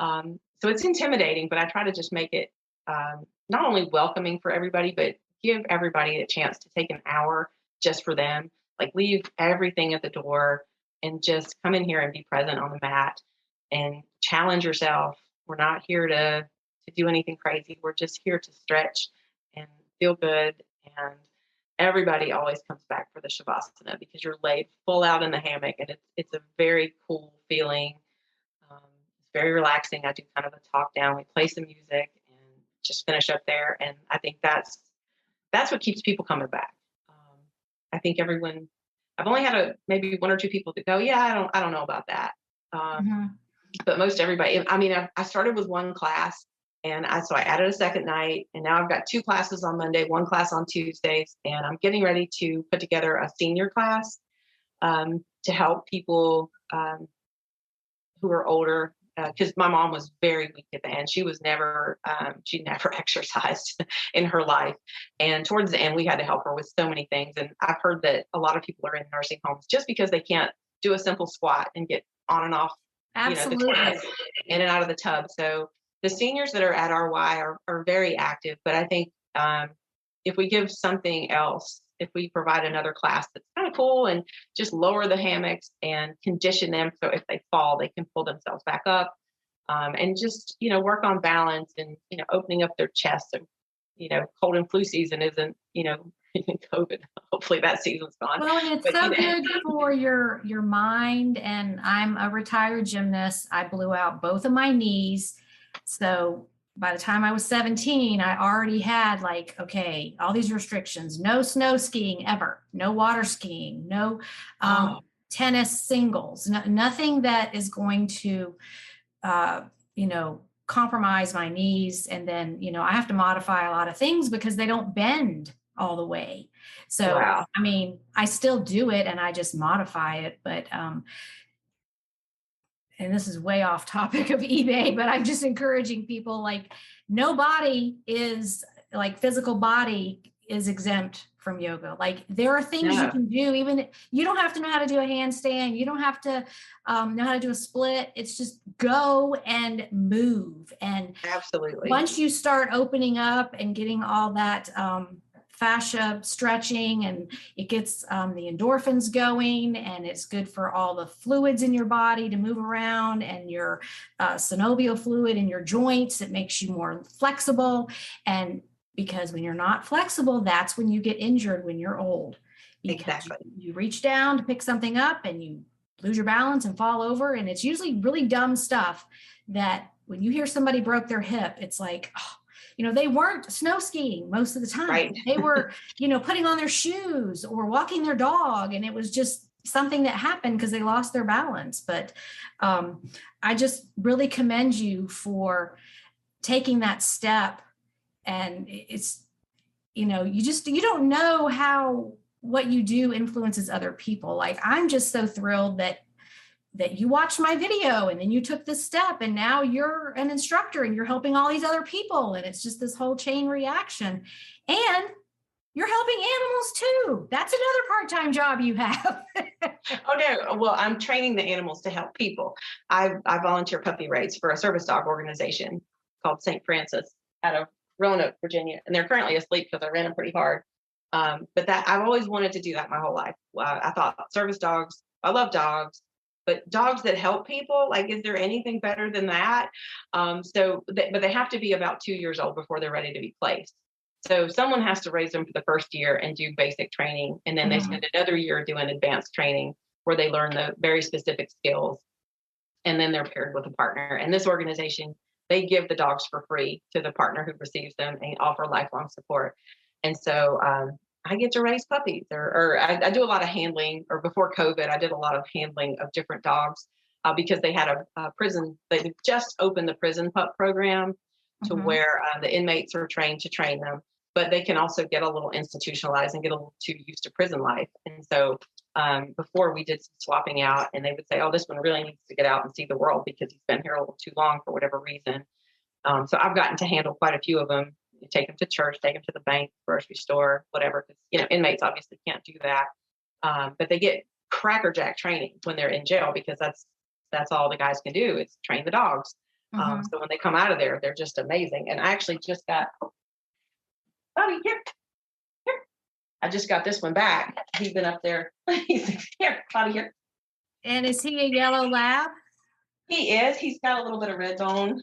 So it's intimidating, but I try to just make it not only welcoming for everybody, but give everybody a chance to take an hour just for them. Like, leave everything at the door and just come in here and be present on the mat and challenge yourself. We're not here to do anything crazy. We're just here to stretch and feel good. And everybody always comes back for the Shavasana because you're laid full out in the hammock, and it's a very cool feeling. It's very relaxing. I do kind of a talk down. We play some music and just finish up there. And I think that's what keeps people coming back. I think I've only had maybe 1 or 2 people that go, yeah, I don't know about that. But most everybody, I started with 1 class, and so I added a second night, and now I've got 2 classes on Monday, 1 class on Tuesdays, and I'm getting ready to put together a senior class to help people who are older, because my mom was very weak at the end. She never exercised in her life. And towards the end, we had to help her with so many things. And I've heard that a lot of people are in nursing homes just because they can't do a simple squat and get on and off, absolutely, the toilets, in and out of the tub. So the seniors that are at RY are very active. But I think if we give something else, if we provide another class that's kind of cool and just lower the hammocks and condition them so if they fall, they can pull themselves back up, and just, work on balance and, opening up their chest. And, cold and flu season isn't, COVID. Hopefully that season's gone. Well, and it's good for your mind. And I'm a retired gymnast. I blew out both of my knees. So by the time I was 17, I already had all these restrictions: no snow skiing ever, no water skiing, no tennis singles, nothing that is going to, compromise my knees. And then, I have to modify a lot of things because they don't bend all the way. So, wow. I mean, I still do it and I just modify it, but, and this is way off topic of eBay, but I'm just encouraging people, like, no body is like physical body is exempt from yoga. Like, there are things you can do, even you don't have to know how to do a handstand. You don't have to know how to do a split. It's just go and move. And absolutely, once you start opening up and getting all that fascia stretching, and it gets the endorphins going, and it's good for all the fluids in your body to move around, and your synovial fluid in your joints. It makes you more flexible. And because when you're not flexible, that's when you get injured when you're old. Because exactly. you reach down to pick something up and you lose your balance and fall over. And it's usually really dumb stuff that when you hear somebody broke their hip, it's like, they weren't snow skiing most of the time. Right. They were, putting on their shoes or walking their dog. And it was just something that happened because they lost their balance. But I just really commend you for taking that step. And it's, you don't know how what you do influences other people. Like, I'm just so thrilled that you watched my video and then you took this step and now you're an instructor and you're helping all these other people. And it's just this whole chain reaction, and you're helping animals too. That's another part-time job you have. Oh no. Well, I'm training the animals to help people. I volunteer puppy rates for a service dog organization called St. Francis out of Roanoke, Virginia. And they're currently asleep because I ran them pretty hard. But that I've always wanted to do that my whole life. I thought service dogs, I love dogs, but dogs that help people, like, is there anything better than that? But they have to be about 2 years old before they're ready to be placed. So someone has to raise them for the first year and do basic training. And then they spend another year doing advanced training where they learn the very specific skills. And then they're paired with a partner. And this organization, they give the dogs for free to the partner who receives them and offer lifelong support. And so I get to raise puppies, or I do a lot of handling, or before COVID, I did a lot of handling of different dogs because they had a prison. They just opened the prison pup program to where the inmates are trained to train them, but they can also get a little institutionalized and get a little too used to prison life. And so before, we did some swapping out, and they would say, oh, this one really needs to get out and see the world because he's been here a little too long for whatever reason. So I've gotten to handle quite a few of them. You take them to church, take them to the bank, grocery store, whatever. Because inmates obviously can't do that, but they get crackerjack training when they're in jail because that's all the guys can do is train the dogs. So when they come out of there, they're just amazing. And I actually just got Bobby here. I just got this one back. He's been up there. He's here, Bobby here. And is he a yellow lab? He is. He's got a little bit of red bone.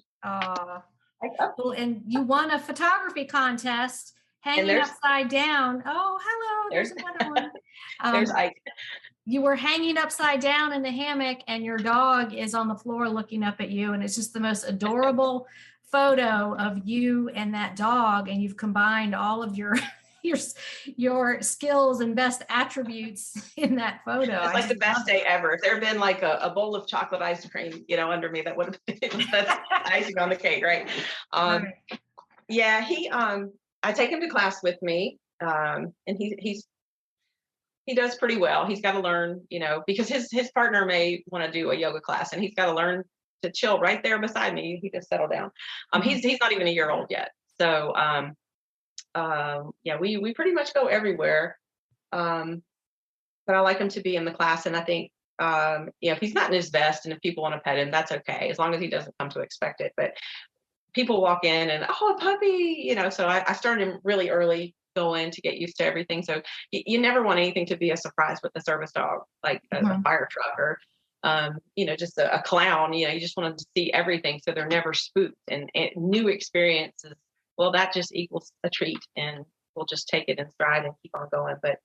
Well, and you won a photography contest hanging upside down. Oh, hello. There's another one. There's Ike. You were hanging upside down in the hammock and your dog is on the floor looking up at you. And it's just the most adorable photo of you and that dog. And you've combined all of your skills and best attributes in that photo. It's like the best day ever. If there had been like a bowl of chocolate ice cream, under me, that would have been that's icing on the cake, right? Yeah, I take him to class with me, and he does pretty well. He's got to learn, because his partner may want to do a yoga class, and he's got to learn to chill right there beside me. He just settle down. He's not even a year old yet, so. Yeah, we pretty much go everywhere. But I like him to be in the class. And I think, if he's not in his vest and if people want to pet him, that's okay, as long as he doesn't come to expect it. But people walk in and, oh, a puppy, so I started him really early going to get used to everything. So you never want anything to be a surprise with a service dog, like a fire truck or, just a clown, you just want them to see everything. So they're never spooked and new experiences. Well, that just equals a treat, and we'll just take it in stride and keep on going. But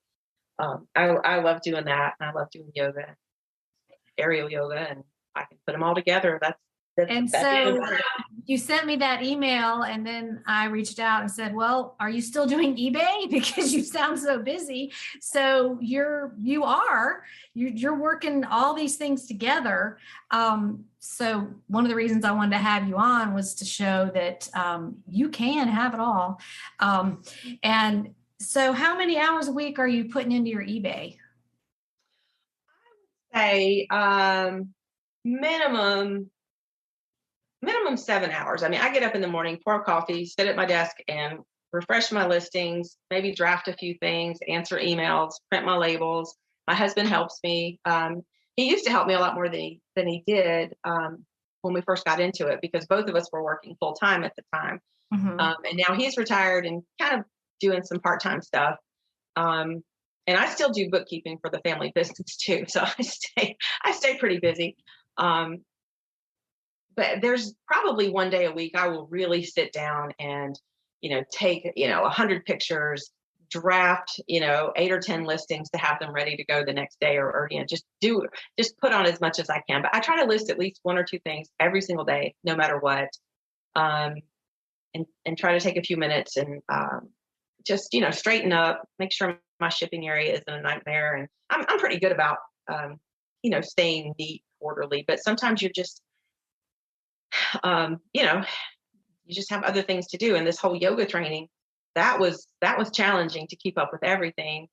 I love doing that, and I love doing yoga, aerial yoga, and I can put them all together. And so you sent me that email, and then I reached out and said, well, are you still doing eBay? Because you sound so busy. So you're working all these things together. So one of the reasons I wanted to have you on was to show that you can have it all. And so how many hours a week are you putting into your eBay? I would say minimum 7 hours. I mean, I get up in the morning, pour coffee, sit at my desk and refresh my listings, maybe draft a few things, answer emails, print my labels. My husband helps me. He used to help me a lot more than he did when we first got into it, because both of us were working full time at the time. Mm-hmm. And now he's retired and kind of doing some part-time stuff. And I still do bookkeeping for the family business too. So I stay pretty busy. But there's probably one day a week I will really sit down and, take, 100 pictures, draft, 8 or 10 listings to have them ready to go the next day, or just put on as much as I can. But I try to list at least 1 or 2 things every single day, no matter what. And try to take a few minutes and just, straighten up, make sure my shipping area isn't a nightmare. And I'm pretty good about, staying neat, orderly, but sometimes you're just, you just have other things to do. And this whole yoga training, that was challenging to keep up with everything.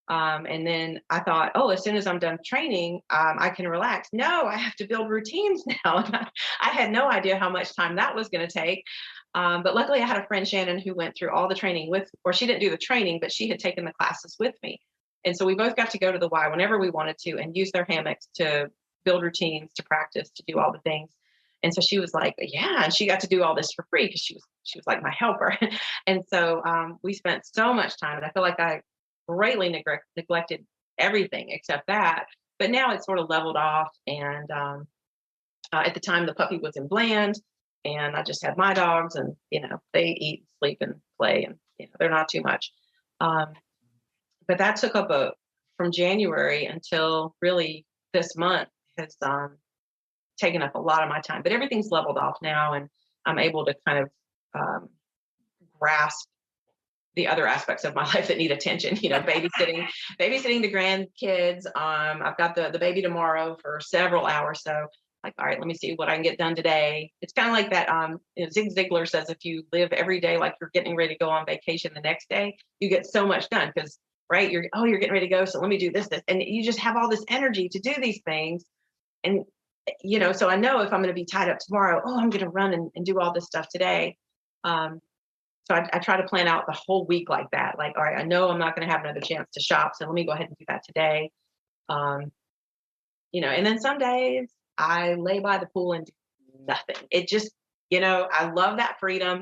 And then I thought, as soon as I'm done training, I can relax. No, I have to build routines now. And I had no idea how much time that was going to take. But luckily I had a friend, Shannon, who went through all the training or she didn't do the training, but she had taken the classes with me. And so we both got to go to the Y whenever we wanted to and use their hammocks to build routines, to practice, to do all the things. And so she was like, yeah, and she got to do all this for free because she was like my helper. And so we spent so much time, and I feel like I greatly neglected everything except that. But now it's sort of leveled off. And at the time, the puppy was in Bland, and I just had my dogs, and they eat, sleep, and play, and they're not too much. But that took up from January until really this month has taken up a lot of my time. But everything's leveled off now, and I'm able to kind of grasp the other aspects of my life that need attention, babysitting the grandkids. I've got the baby tomorrow for several hours. So like, all right, let me see what I can get done today. It's kind of like that. Zig Ziglar says, if you live every day like you're getting ready to go on vacation the next day, you get so much done because, right, you're getting ready to go. So let me do this. And you just have all this energy to do these things. And, so I know if I'm going to be tied up tomorrow, I'm going to run and do all this stuff today. So I try to plan out the whole week like that. Like, all right, I know I'm not going to have another chance to shop, so let me go ahead and do that today. And then some days I lay by the pool and do nothing. It just, I love that freedom.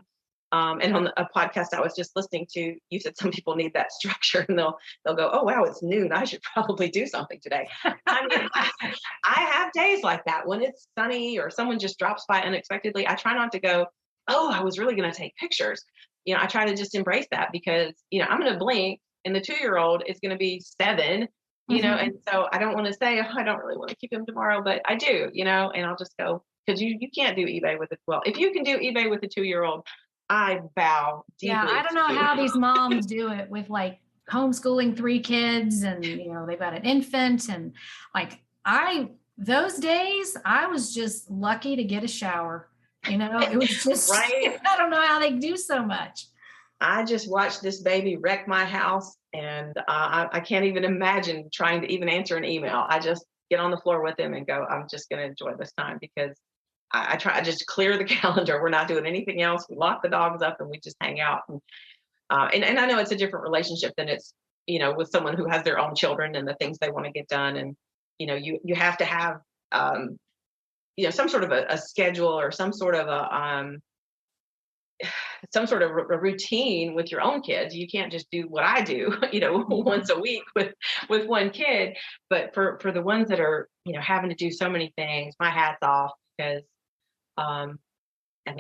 And on a podcast I was just listening to, you said some people need that structure, and they'll go, oh, wow, it's noon. I should probably do something today. I mean, I have days like that when it's sunny or someone just drops by unexpectedly. I try not to go, oh, I was really going to take pictures. I try to just embrace that because, I'm going to blink and the 2-year-old is going to be 7, and so I don't want to say, I don't really want to keep him tomorrow, but I do, and I'll just go, because you can't do eBay with if you can do eBay with a 2-year-old, I bow deeply. Yeah, I don't know how these moms do it with like homeschooling 3 kids and, they've got an infant, and like those days I was just lucky to get a shower. It was just, right. I don't know how they do so much. I just watched this baby wreck my house, and I can't even imagine trying to even answer an email. I just get on the floor with him and go, I'm just going to enjoy this time, because I just clear the calendar. We're not doing anything else. We lock the dogs up and we just hang out. And I know it's a different relationship than it's, with someone who has their own children and the things they want to get done. And, you have to have, some sort of a schedule or some sort of a routine with your own kids. You can't just do what I do, once a week with one kid. But for the ones that are, having to do so many things, my hat's off, because,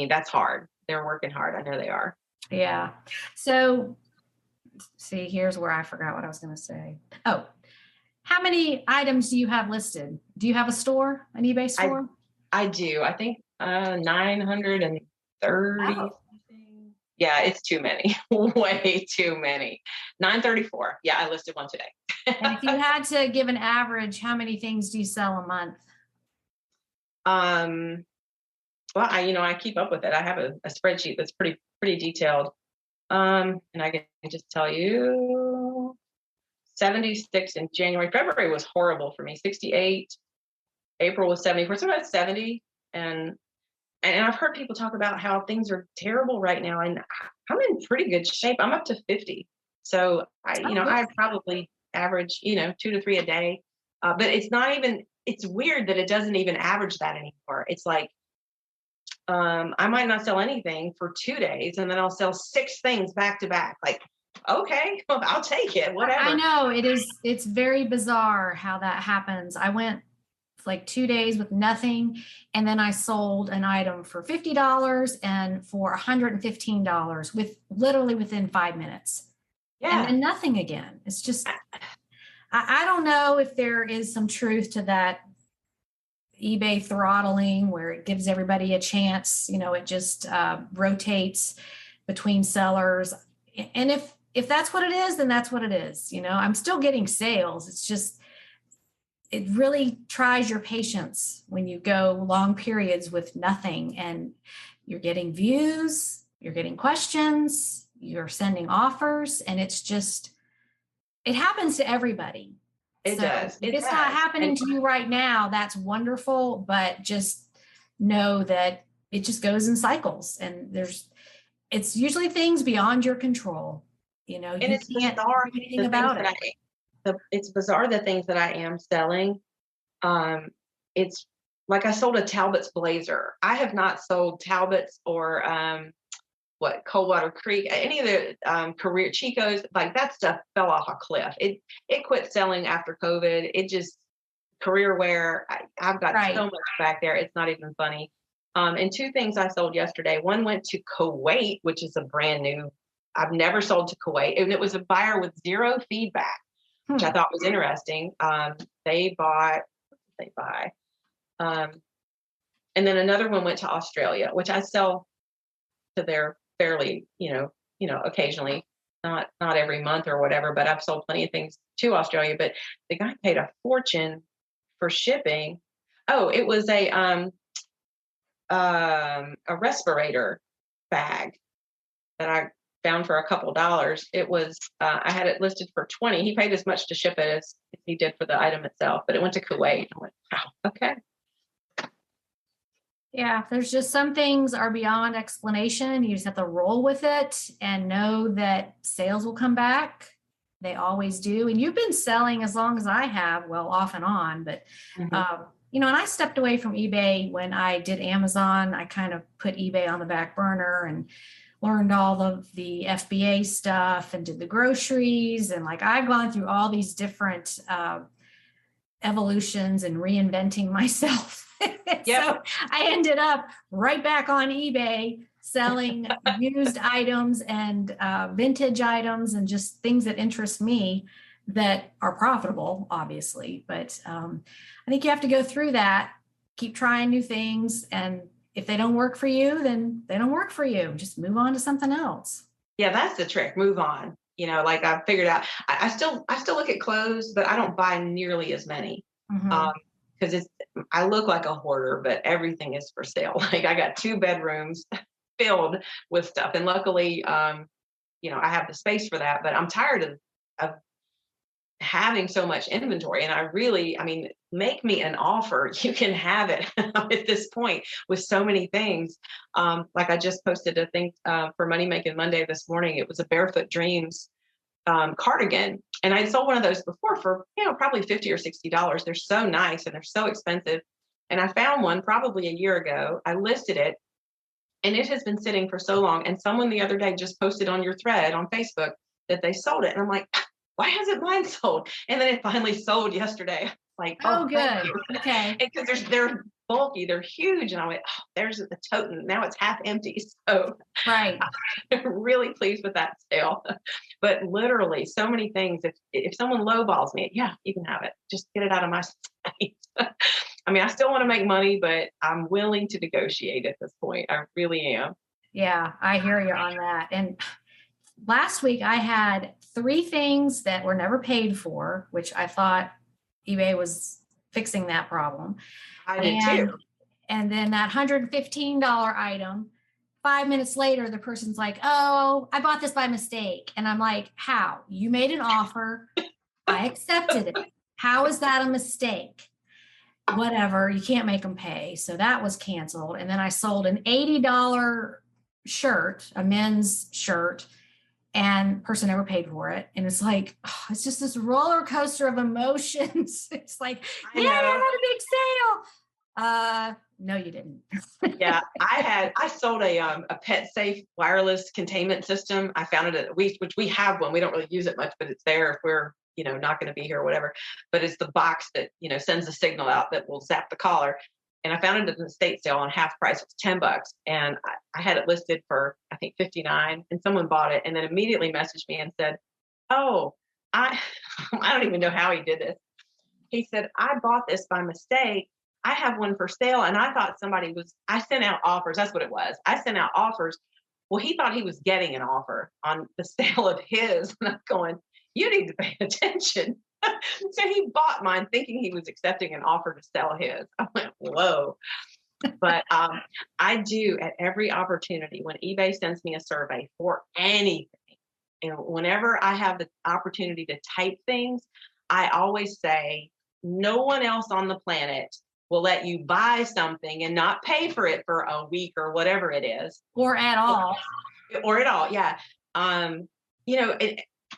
that's hard. They're working hard. I know they are. Yeah. So see, here's where I forgot what I was going to say. Oh, how many items do you have listed? Do you have a store, an eBay store? I do. I think 930. Wow. Yeah, it's too many. Way too many. 934. Yeah, I listed one today. And if you had to give an average, how many things do you sell a month? Well, I keep up with it. I have a spreadsheet that's pretty detailed. And I can just tell you 76 in January. February was horrible for me. 68. April was 74. So about 70. And I've heard people talk about how things are terrible right now, and I'm in pretty good shape. I'm up to 50. So I probably average, 2 to 3 a day. But it's weird that it doesn't even average that anymore. It's like, I might not sell anything for 2 days, and then I'll sell 6 things back to back. Like, okay, well, I'll take it, whatever. I know it's very bizarre how that happens. I went like 2 days with nothing, and then I sold an item for $50 and for $115 literally within 5 minutes. Yeah. And then nothing again. It's just, I don't know if there is some truth to that eBay throttling where it gives everybody a chance. It just rotates between sellers. And if that's what it is, then that's what it is. I'm still getting sales. It's just, it really tries your patience when you go long periods with nothing, and you're getting views, you're getting questions, you're sending offers, and it happens to everybody. It does. If it's not happening to you right now, that's wonderful, but just know that it just goes in cycles, and it's usually things beyond your control. And it's bizarre do anything about it. It's bizarre the things that I am selling. It's like I sold a Talbot's blazer. I have not sold Talbot's or Coldwater Creek, any of the career Chico's, like that stuff fell off a cliff. It quit selling after COVID. It just career wear. I've got so much back there. It's not even funny. And 2 things I sold yesterday. One went to Kuwait, which is a brand new. I've never sold to Kuwait, and it was a buyer with 0 feedback, which I thought was interesting. They bought, what did they buy? And then another one went to Australia, which I sell to there fairly, occasionally, not every month or whatever, but I've sold plenty of things to Australia. But the guy paid a fortune for shipping. Oh, it was a respirator bag that I found for a couple dollars. It was, I had it listed for 20. He paid as much to ship it as he did for the item itself, but it went to Kuwait. I went, wow, okay. Yeah, there's just some things are beyond explanation. You just have to roll with it and know that sales will come back. They always do. And you've been selling as long as I have, well, off and on, but and I stepped away from eBay when I did Amazon. I kind of put eBay on the back burner and learned all of the FBA stuff and did the groceries. And like, I've gone through all these different evolutions and reinventing myself. Yep. So I ended up right back on eBay selling used items and vintage items and just things that interest me that are profitable, obviously. But I think you have to go through that, keep trying new things. And if they don't work for you, then they don't work for you. Just move on to something else. Yeah, that's the trick. Move on. Like I figured out, I still look at clothes, but I don't buy nearly as many. Because I look like a hoarder, but everything is for sale. Like I got 2 bedrooms filled with stuff, and luckily, I have the space for that. But I'm tired of having so much inventory, and make me an offer. You can have it at this point with so many things. Like I just posted a thing for Money Making Monday this morning. It was a Barefoot Dreams cardigan. And I sold one of those before for, probably $50 or $60. They're so nice and they're so expensive. And I found one probably a year ago. I listed it and it has been sitting for so long. And someone the other day just posted on your thread on Facebook that they sold it. And I'm like, why hasn't mine sold? And then it finally sold yesterday. Like, oh good. Okay. Because they're bulky, they're huge. And I went, there's the totem. Now it's half empty. So right. I'm really pleased with that sale. But literally so many things. If someone lowballs me, yeah, you can have it. Just get it out of my sight. I mean, I still want to make money, but I'm willing to negotiate at this point. I really am. Yeah, I hear you on that. And last week I had 3 things that were never paid for, which I thought eBay was fixing that problem. I did too. And then that $115 item, 5 minutes later, the person's like, oh, I bought this by mistake. And I'm like, how? You made an offer. I accepted it. How is that a mistake? Whatever, you can't make them pay. So that was canceled. And then I sold an $80 shirt, a men's shirt, and person never paid for it. And it's like, oh, it's just this roller coaster of emotions. It's like, I had a big sale. No, you didn't. Yeah, I sold a pet safe wireless containment system. I found it at which we have one. We don't really use it much, but it's there if we're, not going to be here or whatever. But it's the box that, sends a signal out that will zap the collar. And I found it at an estate sale on half price. It's $10. And I had it listed for, I think, $59, and someone bought it and then immediately messaged me and said, oh, I don't even know how he did this. He said, I bought this by mistake. I have one for sale. And I thought I sent out offers. That's what it was. I sent out offers. Well, he thought he was getting an offer on the sale of his. And I'm going, you need to pay attention. So he bought mine thinking he was accepting an offer to sell his. I went, whoa. But I do at every opportunity when eBay sends me a survey for anything, and whenever I have the opportunity to type things, I always say, no one else on the planet will let you buy something and not pay for it for a week or whatever it is. Or at all. Or at all, yeah.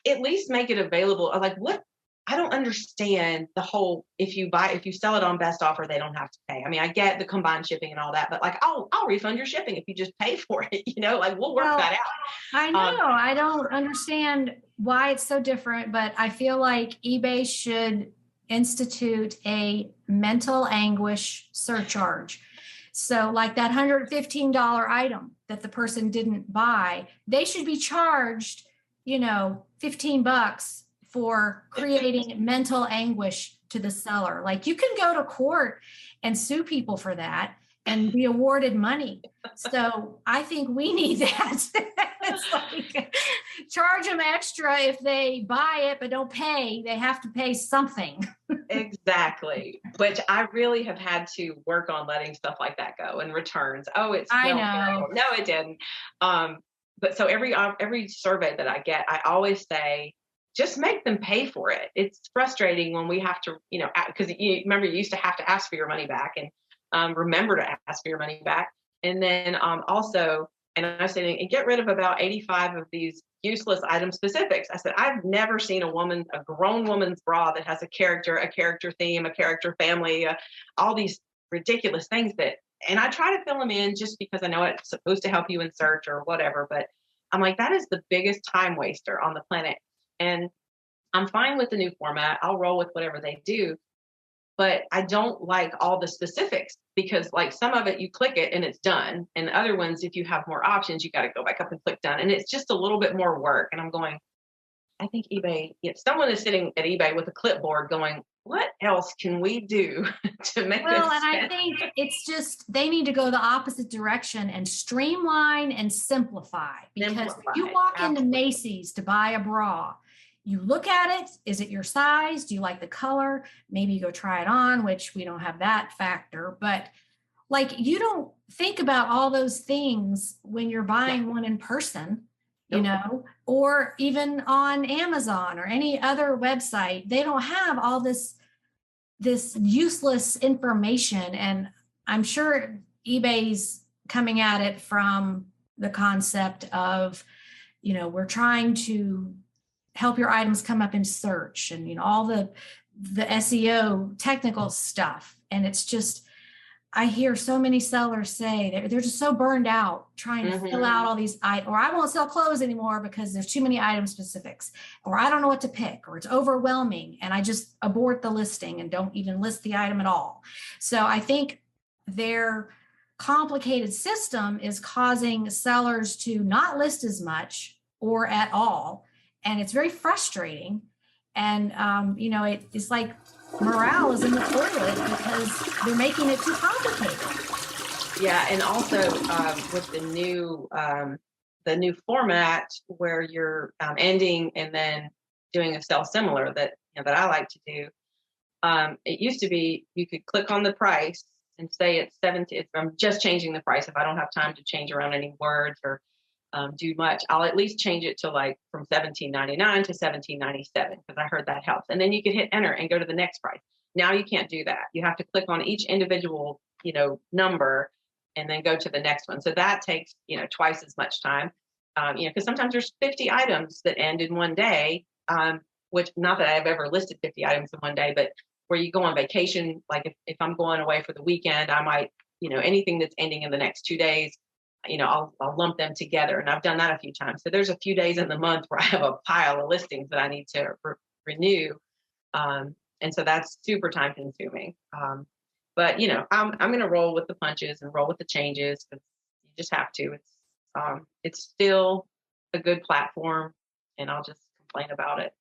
At least make it available. Like, what? I don't understand the whole, if you sell it on best offer, they don't have to pay. I mean, I get the combined shipping and all that, but like, I'll refund your shipping if you just pay for it, like we'll work that out. I know. I don't understand why it's so different, but I feel like eBay should institute a mental anguish surcharge. So like that $115 item that the person didn't buy, they should be charged, $15 for creating mental anguish to the seller. Like, you can go to court and sue people for that and be awarded money. So I think we need that. It's like, charge them extra if they buy it, but don't pay. They have to pay something. Exactly. Which I really have had to work on letting stuff like that go, and returns. Oh, I know. No, it didn't. But so every survey that I get, I always say, just make them pay for it. It's frustrating when we have to, because you remember you used to have to ask for your money back, and remember to ask for your money back. And then also, and I said, and get rid of about 85 of these useless item specifics. I said, I've never seen a grown woman's bra that has a character theme, a character family, all these ridiculous things and I try to fill them in just because I know it's supposed to help you in search or whatever. But I'm like, that is the biggest time waster on the planet. And I'm fine with the new format. I'll roll with whatever they do. But I don't like all the specifics, because like some of it, you click it and it's done. And the other ones, if you have more options, you got to go back up and click done. And it's just a little bit more work. And I'm going, I think eBay, if someone is sitting at eBay with a clipboard going, what else can we do to make this? Well, and I think it's just, they need to go the opposite direction and streamline and simplify. Because if you walk into Macy's to buy a bra, you look at it. Is it your size? Do you like the color? Maybe you go try it on, which we don't have that factor. But like, you don't think about all those things when you're buying one in person, or even on Amazon or any other website. They don't have all this useless information. And I'm sure eBay's coming at it from the concept of, we're trying to help your items come up in search and, all the SEO technical stuff. And it's just, I hear so many sellers say they're just so burned out trying to fill out all these or I won't sell clothes anymore because there's too many item specifics, or I don't know what to pick, or it's overwhelming and I just abort the listing and don't even list the item at all. So I think their complicated system is causing sellers to not list as much or at all. And it's very frustrating. And, it's like morale is in the toilet because they're making it too complicated. Yeah, and also with the new format where you're ending and then doing a sell similar that that I like to do. It used to be you could click on the price and say it's 17. If I'm just changing the price, if I don't have time to change around any words or do much, I'll at least change it to like from $17.99 to $17.97 because I heard that helps. And then you could hit enter and go to the next price. Now you can't do that. You have to click on each individual number and then go to the next one. So that takes twice as much time. Because sometimes there's 50 items that end in one day. Which not that I've ever listed 50 items in one day, but where you go on vacation, like if I'm going away for the weekend, I might, anything that's ending in the next 2 days, I'll lump them together. And I've done that a few times. So there's a few days in the month where I have a pile of listings that I need to renew. And so that's super time consuming. But I'm going to roll with the punches and roll with the changes because you just have to. It's still a good platform, and I'll just complain about it.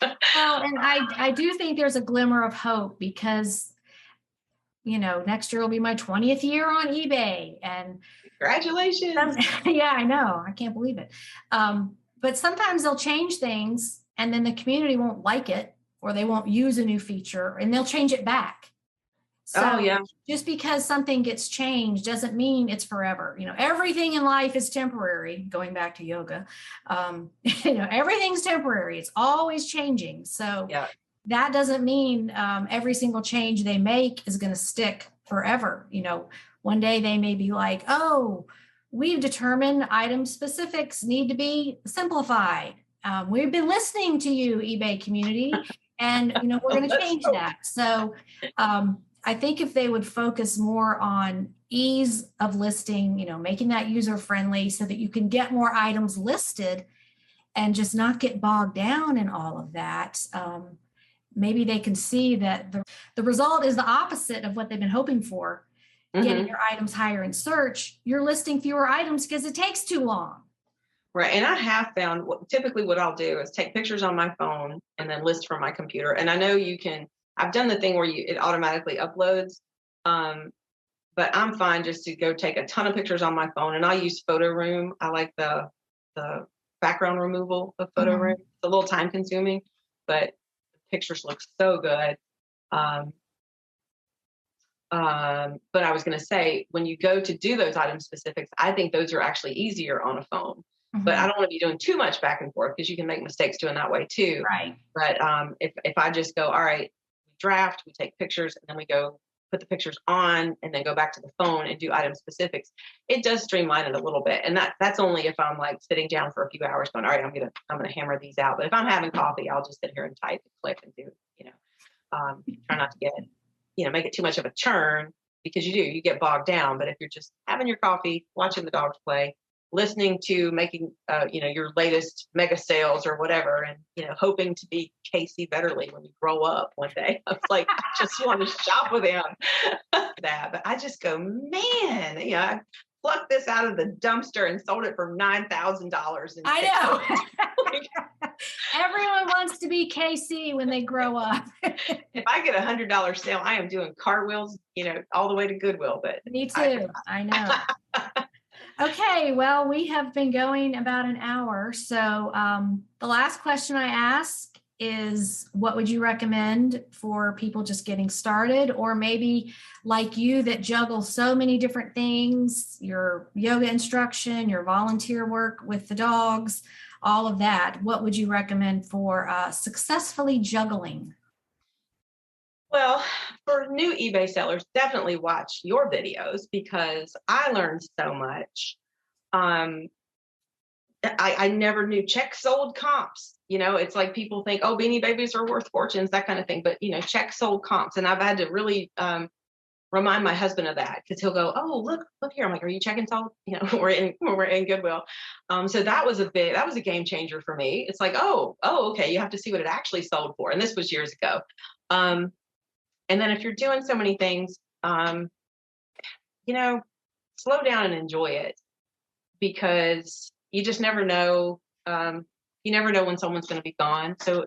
Well, and I do think there's a glimmer of hope because next year will be my 20th year on eBay, and congratulations. Yeah, I know. I can't believe it. But sometimes they'll change things and then the community won't like it or they won't use a new feature and they'll change it back. So yeah. Just because something gets changed doesn't mean it's forever. Everything in life is temporary, going back to yoga. Everything's temporary. It's always changing. So that doesn't mean every single change they make is going to stick forever. One day they may be like, oh, we've determined item specifics need to be simplified. We've been listening to you, eBay community, and we're going to change that. So I think if they would focus more on ease of listing, making that user friendly so that you can get more items listed and just not get bogged down in all of that, maybe they can see that the result is the opposite of what they've been hoping for. Mm-hmm. Getting your items higher in search, you're listing fewer items because it takes too long. Right. And I have found typically what I'll do is take pictures on my phone and then list from my computer. And I know I've done the thing where it automatically uploads. But I'm fine just to go take a ton of pictures on my phone, and I'll use Photo Room. I like the background removal of Photo Room. It's a little time consuming, but the pictures look so good. But I was going to say, when you go to do those item specifics, I think those are actually easier on a phone. Mm-hmm. But I don't want to be doing too much back and forth because you can make mistakes doing that way too. Right. But if I just go, all right, we draft, we take pictures, and then we go put the pictures on and then go back to the phone and do item specifics, it does streamline it a little bit. And that's only if I'm like sitting down for a few hours going, all right, I'm gonna hammer these out. But if I'm having coffee, I'll just sit here and type and click and do, try not to get, make it too much of a churn, because you get bogged down. But if you're just having your coffee, watching the dogs play, listening to making, your latest mega sales or whatever, and, hoping to be Casey Betterly when you grow up one day. I was like, I just want to shop with him. But I just go, man, I plucked this out of the dumpster and sold it for $9,000. I know. Everyone wants to be Casey when they grow up. If I get $100 sale, I am doing cartwheels, all the way to Goodwill. But me too. I know. Okay, well, we have been going about an hour. So the last question I ask is, what would you recommend for people just getting started, or maybe like you that juggle so many different things, your yoga instruction, your volunteer work with the dogs, all of that? What would you recommend for successfully juggling? Well, for new eBay sellers, definitely watch your videos because I learned so much. I never knew check sold comps. It's like people think, oh, Beanie Babies are worth fortunes, that kind of thing. But, check sold comps. And I've had to really remind my husband of that, because he'll go, oh, look here. I'm like, are you checking sold? We're in Goodwill. So that was a game changer for me. It's like, oh, okay. You have to see what it actually sold for. And this was years ago. And then if you're doing so many things, slow down and enjoy it, because you just never know. You never know when someone's going to be gone. So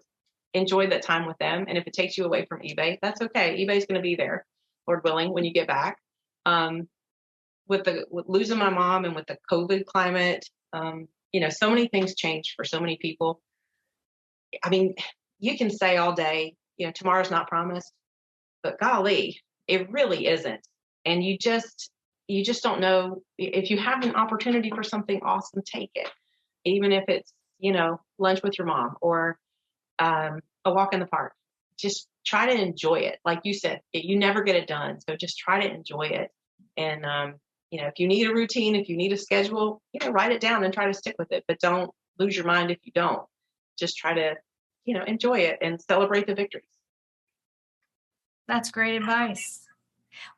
enjoy that time with them. And if it takes you away from eBay, that's okay. eBay's going to be there, Lord willing, when you get back. With losing my mom and with the COVID climate, so many things changed for so many people. I mean, you can say all day, tomorrow's not promised, but golly, it really isn't. And you just don't know. If you have an opportunity for something awesome, take it. Even if it's, lunch with your mom or a walk in the park. Just try to enjoy it. Like you said, you never get it done. So just try to enjoy it. And, if you need a routine, if you need a schedule, write it down and try to stick with it. But don't lose your mind if you don't. Just try to, enjoy it and celebrate the victories. That's great advice.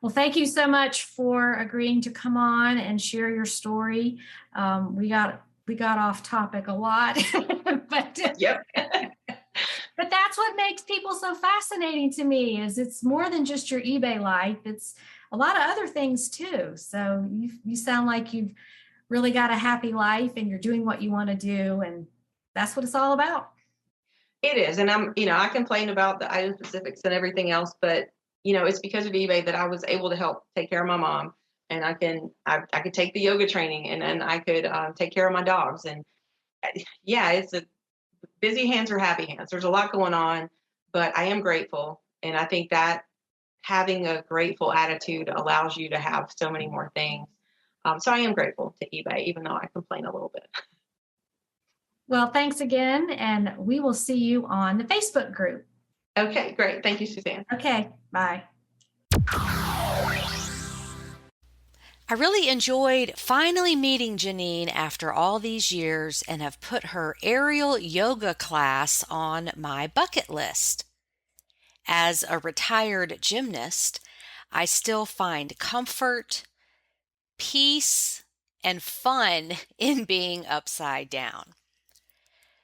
Well, thank you so much for agreeing to come on and share your story. We got off topic a lot, but yep. But that's what makes people so fascinating to me, is it's more than just your eBay life. It's a lot of other things too. So you sound like you've really got a happy life and you're doing what you want to do. And that's what it's all about. It is. And I complain about the item specifics and everything else, but it's because of eBay that I was able to help take care of my mom. And I could take the yoga training, and then I could take care of my dogs. And yeah, it's a busy hands are happy hands. There's a lot going on, but I am grateful. And I think that having a grateful attitude allows you to have so many more things. So I am grateful to eBay, even though I complain a little bit. Well, thanks again. And we will see you on the Facebook group. Okay, great. Thank you, Suzanne. Okay, bye. I really enjoyed finally meeting Janine after all these years and have put her aerial yoga class on my bucket list. As a retired gymnast, I still find comfort, peace, and fun in being upside down.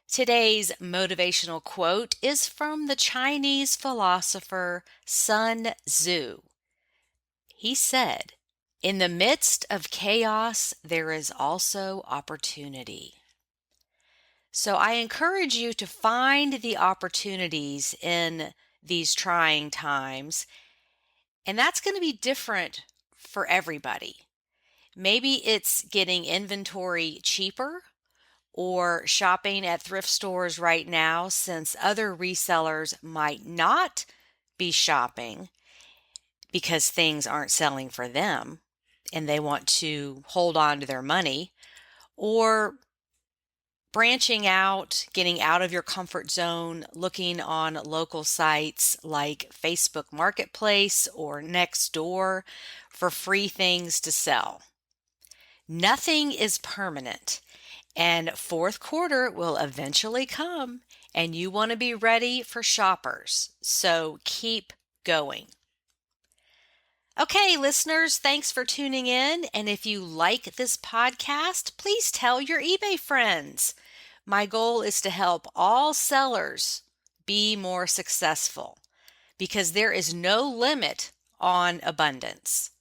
Today's motivational quote is from the Chinese philosopher Sun Tzu. He said, "In the midst of chaos, there is also opportunity." So I encourage you to find the opportunities in these trying times, and that's going to be different for everybody. Maybe it's getting inventory cheaper or shopping at thrift stores right now since other resellers might not be shopping because things aren't selling for them and they want to hold on to their money, or branching out, getting out of your comfort zone, looking on local sites like Facebook Marketplace or Nextdoor for free things to sell. Nothing is permanent, and fourth quarter will eventually come, and you want to be ready for shoppers. So keep going. Okay, listeners, thanks for tuning in. And if you like this podcast, please tell your eBay friends. My goal is to help all sellers be more successful because there is no limit on abundance.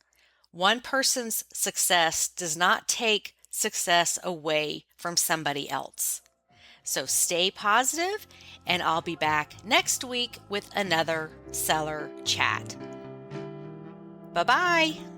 One person's success does not take success away from somebody else. So stay positive, and I'll be back next week with another seller chat. Bye-bye.